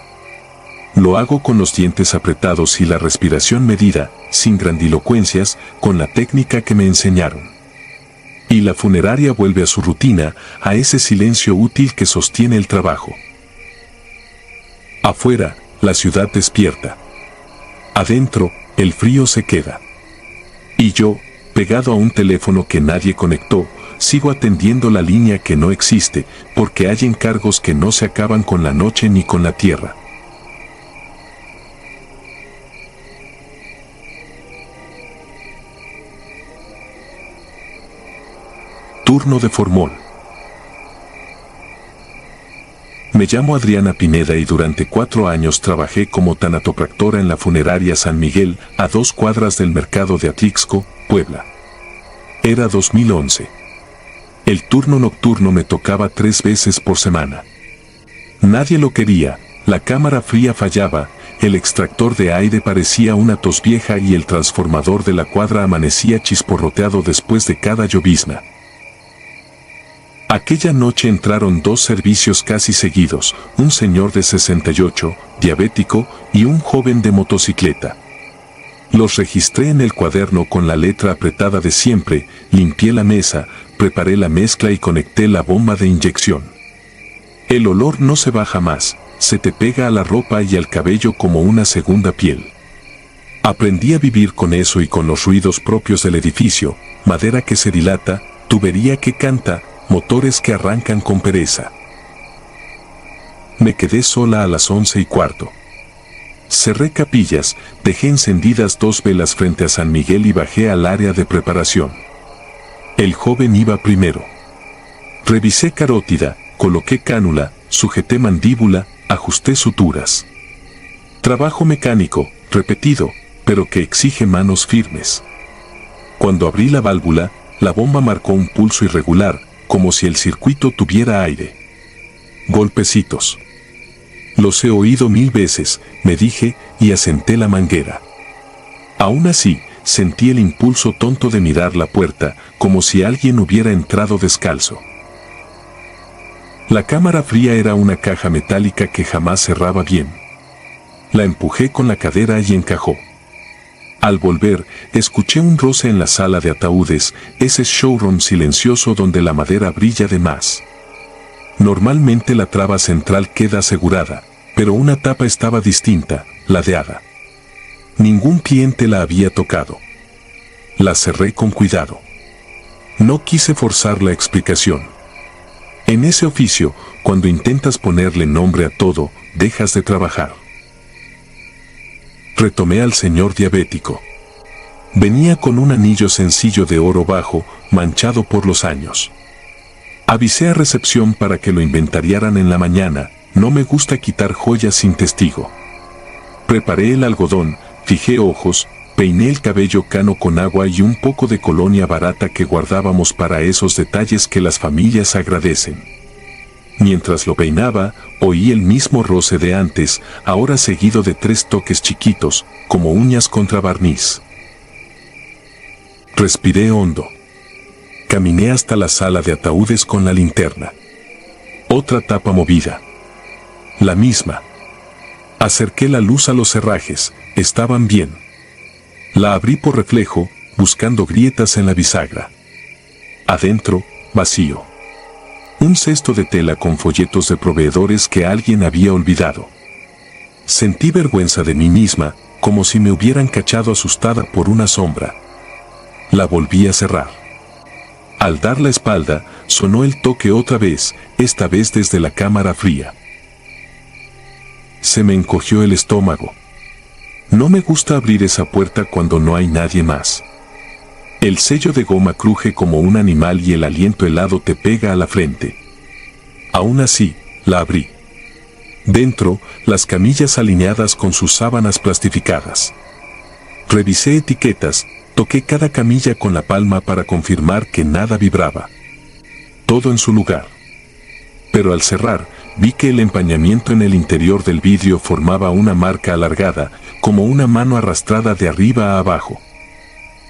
Lo hago con los dientes apretados y la respiración medida, sin grandilocuencias, con la técnica que me enseñaron. Y la funeraria vuelve a su rutina, a ese silencio útil que sostiene el trabajo. Afuera, la ciudad despierta. Adentro, el frío se queda. Y yo, pegado a un teléfono que nadie conectó, sigo atendiendo la línea que no existe, porque hay encargos que no se acaban con la noche ni con la tierra. Turno de formol. Me llamo Adriana Pineda y durante 4 años trabajé como tanatopractora en la funeraria San Miguel, a 2 cuadras del mercado de Atlixco, Puebla. Era 2011. El turno nocturno me tocaba 3 veces por semana. Nadie lo quería, la cámara fría fallaba, el extractor de aire parecía una tos vieja y el transformador de la cuadra amanecía chisporroteado después de cada llovizna. Aquella noche entraron 2 servicios casi seguidos, un señor de 68, diabético, y un joven de motocicleta. Los registré en el cuaderno con la letra apretada de siempre, limpié la mesa, preparé la mezcla y conecté la bomba de inyección. El olor no se va jamás, se te pega a la ropa y al cabello como una segunda piel. Aprendí a vivir con eso y con los ruidos propios del edificio, madera que se dilata, tubería que canta, motores que arrancan con pereza. Me quedé sola a las 11:15. Cerré capillas, dejé encendidas 2 velas frente a San Miguel y bajé al área de preparación. El joven iba primero. Revisé carótida, coloqué cánula, sujeté mandíbula, ajusté suturas. Trabajo mecánico, repetido, pero que exige manos firmes. Cuando abrí la válvula, la bomba marcó un pulso irregular, como si el circuito tuviera aire. Golpecitos. Los he oído 1000 veces, me dije, y asenté la manguera. Aún así, sentí el impulso tonto de mirar la puerta, como si alguien hubiera entrado descalzo. La cámara fría era una caja metálica que jamás cerraba bien. La empujé con la cadera y encajó. Al volver, escuché un roce en la sala de ataúdes, ese showroom silencioso donde la madera brilla de más. Normalmente la traba central queda asegurada, pero una tapa estaba distinta, ladeada. Ningún cliente la había tocado. La cerré con cuidado. No quise forzar la explicación. En ese oficio, cuando intentas ponerle nombre a todo, dejas de trabajar. Retomé al señor diabético. Venía con un anillo sencillo de oro bajo, manchado por los años. Avisé a recepción para que lo inventariaran en la mañana, no me gusta quitar joyas sin testigo. Preparé el algodón, fijé ojos, peiné el cabello cano con agua y un poco de colonia barata que guardábamos para esos detalles que las familias agradecen. Mientras lo peinaba, oí el mismo roce de antes, ahora seguido de 3 toques chiquitos, como uñas contra barniz. Respiré hondo. Caminé hasta la sala de ataúdes con la linterna. Otra tapa movida. La misma. Acerqué la luz a los herrajes, estaban bien. La abrí por reflejo, buscando grietas en la bisagra. Adentro, vacío. Un cesto de tela con folletos de proveedores que alguien había olvidado. Sentí vergüenza de mí misma, como si me hubieran cachado asustada por una sombra. La volví a cerrar. Al dar la espalda, sonó el toque otra vez, esta vez desde la cámara fría. Se me encogió el estómago. No me gusta abrir esa puerta cuando no hay nadie más. El sello de goma cruje como un animal y el aliento helado te pega a la frente. Aún así, la abrí. Dentro, las camillas alineadas con sus sábanas plastificadas. Revisé etiquetas, toqué cada camilla con la palma para confirmar que nada vibraba. Todo en su lugar. Pero al cerrar, vi que el empañamiento en el interior del vidrio formaba una marca alargada, como una mano arrastrada de arriba a abajo.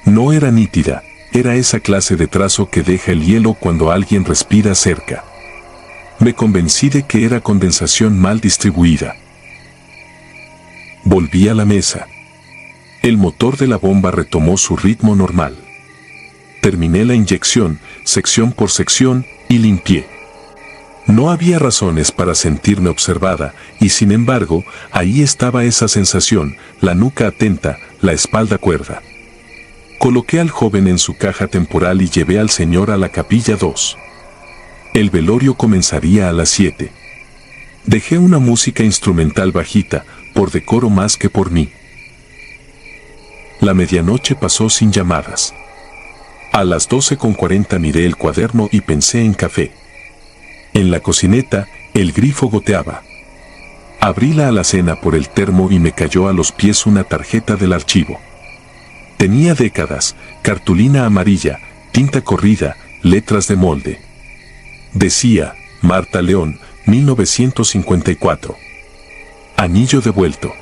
No era nítida, era esa clase de trazo que deja el hielo cuando alguien respira cerca. Me convencí de que era condensación mal distribuida. Volví a la mesa. El motor de la bomba retomó su ritmo normal. Terminé la inyección, sección por sección, y limpié. No había razones para sentirme observada, y sin embargo, ahí estaba esa sensación, la nuca atenta, la espalda cuerda. Coloqué al joven en su caja temporal y llevé al señor a la capilla 2. El velorio comenzaría a las 7. Dejé una música instrumental bajita, por decoro más que por mí. La medianoche pasó sin llamadas. A las 12:40 miré el cuaderno y pensé en café. En la cocineta, el grifo goteaba. Abrí la alacena por el termo y me cayó a los pies una tarjeta del archivo. Tenía décadas, cartulina amarilla, tinta corrida, letras de molde. Decía, Marta León, 1954. Anillo devuelto.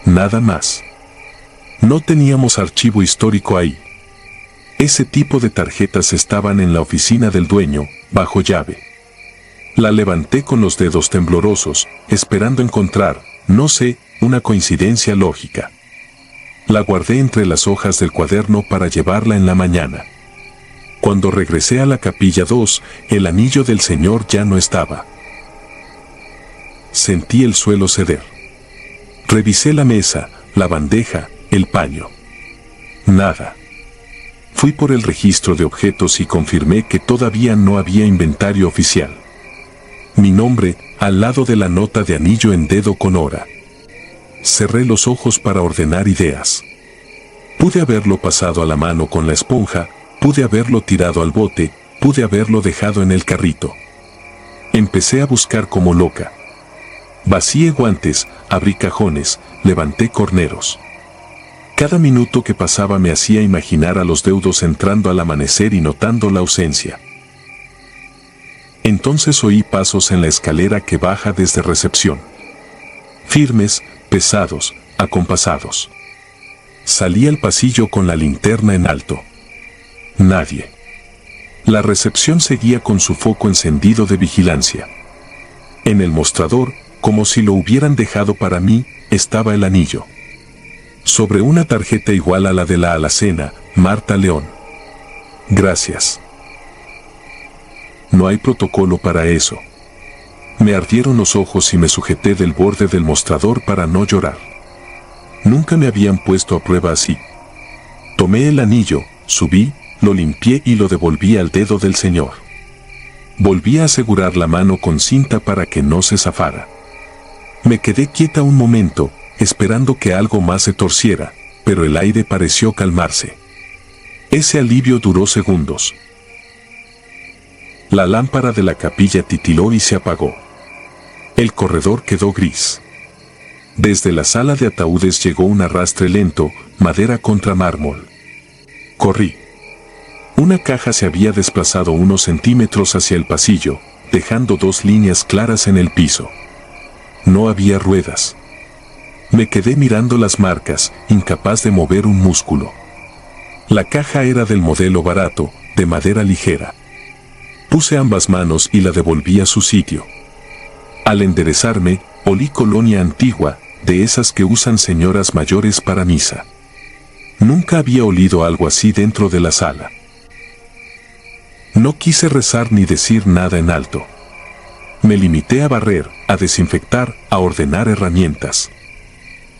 Nada más. No teníamos archivo histórico ahí. Ese tipo de tarjetas estaban en la oficina del dueño, bajo llave. La levanté con los dedos temblorosos, esperando encontrar, no sé, una coincidencia lógica. La guardé entre las hojas del cuaderno para llevarla en la mañana. Cuando regresé a la capilla 2, el anillo del Señor ya no estaba. Sentí el suelo ceder. Revisé la mesa, la bandeja, el paño. Nada. Fui por el registro de objetos y confirmé que todavía no había inventario oficial. Mi nombre, al lado de la nota de anillo en dedo con hora. Cerré los ojos para ordenar ideas. Pude haberlo pasado a la mano con la esponja, pude haberlo tirado al bote, pude haberlo dejado en el carrito. Empecé a buscar como loca. Vacié guantes, abrí cajones, levanté corneros. Cada minuto que pasaba me hacía imaginar a los deudos entrando al amanecer y notando la ausencia. Entonces oí pasos en la escalera que baja desde recepción. Firmes, pesados, acompasados. Salí al pasillo con la linterna en alto. Nadie. La recepción seguía con su foco encendido de vigilancia. En el mostrador, como si lo hubieran dejado para mí, estaba el anillo. Sobre una tarjeta igual a la de la alacena, Marta León. Gracias. No hay protocolo para eso. Me ardieron los ojos y me sujeté del borde del mostrador para no llorar. Nunca me habían puesto a prueba así. Tomé el anillo, subí, lo limpié y lo devolví al dedo del Señor. Volví a asegurar la mano con cinta para que no se zafara. Me quedé quieta un momento, esperando que algo más se torciera, pero el aire pareció calmarse. Ese alivio duró segundos. La lámpara de la capilla titiló y se apagó. El corredor quedó gris. Desde la sala de ataúdes llegó un arrastre lento, madera contra mármol. Corrí. Una caja se había desplazado unos centímetros hacia el pasillo, dejando 2 líneas claras en el piso. No había ruedas. Me quedé mirando las marcas, incapaz de mover un músculo. La caja era del modelo barato, de madera ligera. Puse ambas manos y la devolví a su sitio. Al enderezarme, olí colonia antigua, de esas que usan señoras mayores para misa. Nunca había olido algo así dentro de la sala. No quise rezar ni decir nada en alto. Me limité a barrer, a desinfectar, a ordenar herramientas.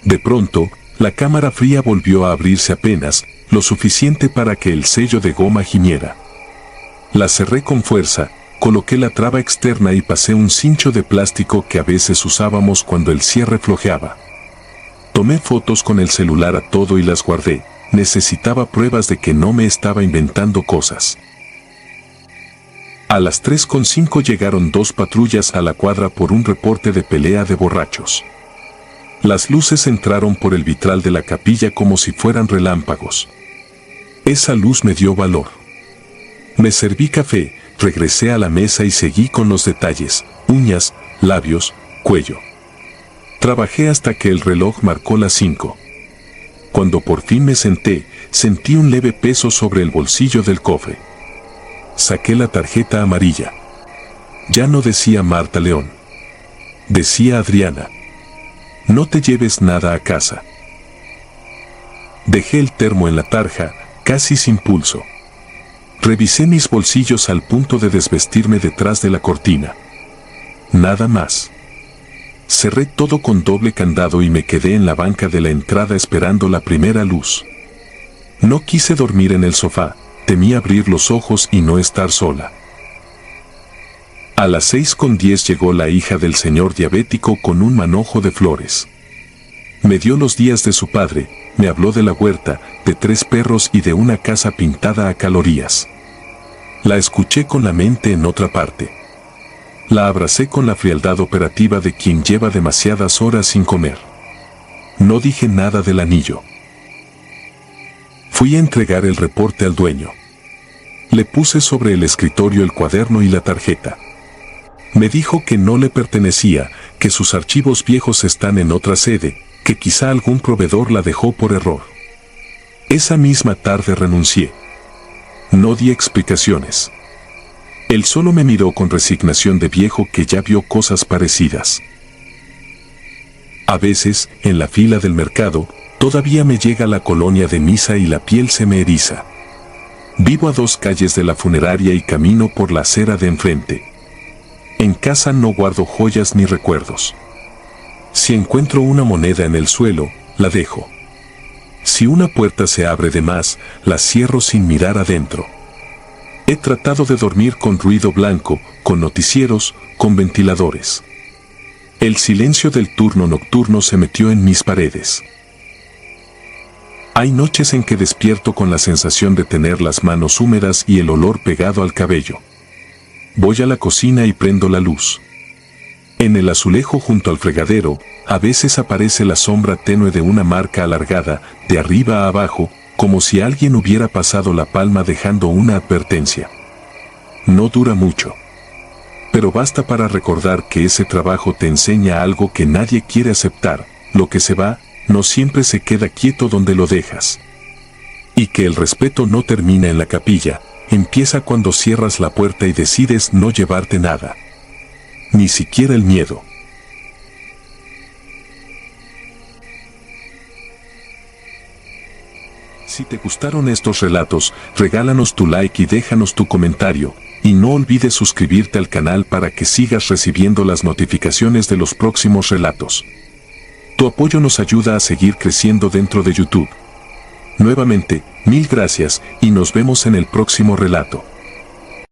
De pronto, la cámara fría volvió a abrirse apenas, lo suficiente para que el sello de goma gimiera. La cerré con fuerza, coloqué la traba externa y pasé un cincho de plástico que a veces usábamos cuando el cierre flojeaba. Tomé fotos con el celular a todo y las guardé. Necesitaba pruebas de que no me estaba inventando cosas. A las 3:05 llegaron 2 patrullas a la cuadra por un reporte de pelea de borrachos. Las luces entraron por el vitral de la capilla como si fueran relámpagos. Esa luz me dio valor. Me serví café, regresé a la mesa y seguí con los detalles, uñas, labios, cuello. Trabajé hasta que el reloj marcó las 5. Cuando por fin me senté, sentí un leve peso sobre el bolsillo del cofre. Saqué la tarjeta amarilla. Ya no decía Marta León. Decía Adriana. No te lleves nada a casa. Dejé el termo en la tarja, casi sin pulso. Revisé mis bolsillos al punto de desvestirme detrás de la cortina. Nada más. Cerré todo con doble candado y me quedé en la banca de la entrada esperando la primera luz. No quise dormir en el sofá, temí abrir los ojos y no estar sola. A las 6:10 llegó la hija del señor diabético con un manojo de flores. Me dio los días de su padre, me habló de la huerta, de 3 perros y de una casa pintada a calorías. La escuché con la mente en otra parte. La abracé con la frialdad operativa de quien lleva demasiadas horas sin comer. No dije nada del anillo. Fui a entregar el reporte al dueño. Le puse sobre el escritorio el cuaderno y la tarjeta. Me dijo que no le pertenecía, que sus archivos viejos están en otra sede, que quizá algún proveedor la dejó por error. Esa misma tarde renuncié. No di explicaciones. Él solo me miró con resignación de viejo que ya vio cosas parecidas. A veces, en la fila del mercado, todavía me llega la colonia de misa y la piel se me eriza. Vivo a 2 calles de la funeraria y camino por la acera de enfrente. En casa no guardo joyas ni recuerdos. Si encuentro una moneda en el suelo, la dejo. Si una puerta se abre de más, la cierro sin mirar adentro. He tratado de dormir con ruido blanco, con noticieros, con ventiladores. El silencio del turno nocturno se metió en mis paredes. Hay noches en que despierto con la sensación de tener las manos húmedas y el olor pegado al cabello. Voy a la cocina y prendo la luz. En el azulejo junto al fregadero, a veces aparece la sombra tenue de una marca alargada, de arriba a abajo, como si alguien hubiera pasado la palma dejando una advertencia. No dura mucho. Pero basta para recordar que ese trabajo te enseña algo que nadie quiere aceptar, lo que se va, no siempre se queda quieto donde lo dejas. Y que el respeto no termina en la capilla, empieza cuando cierras la puerta y decides no llevarte nada. Ni siquiera el miedo. Si te gustaron estos relatos, regálanos tu like y déjanos tu comentario, y no olvides suscribirte al canal para que sigas recibiendo las notificaciones de los próximos relatos. Tu apoyo nos ayuda a seguir creciendo dentro de YouTube. Nuevamente, 1000 gracias y nos vemos en el próximo relato.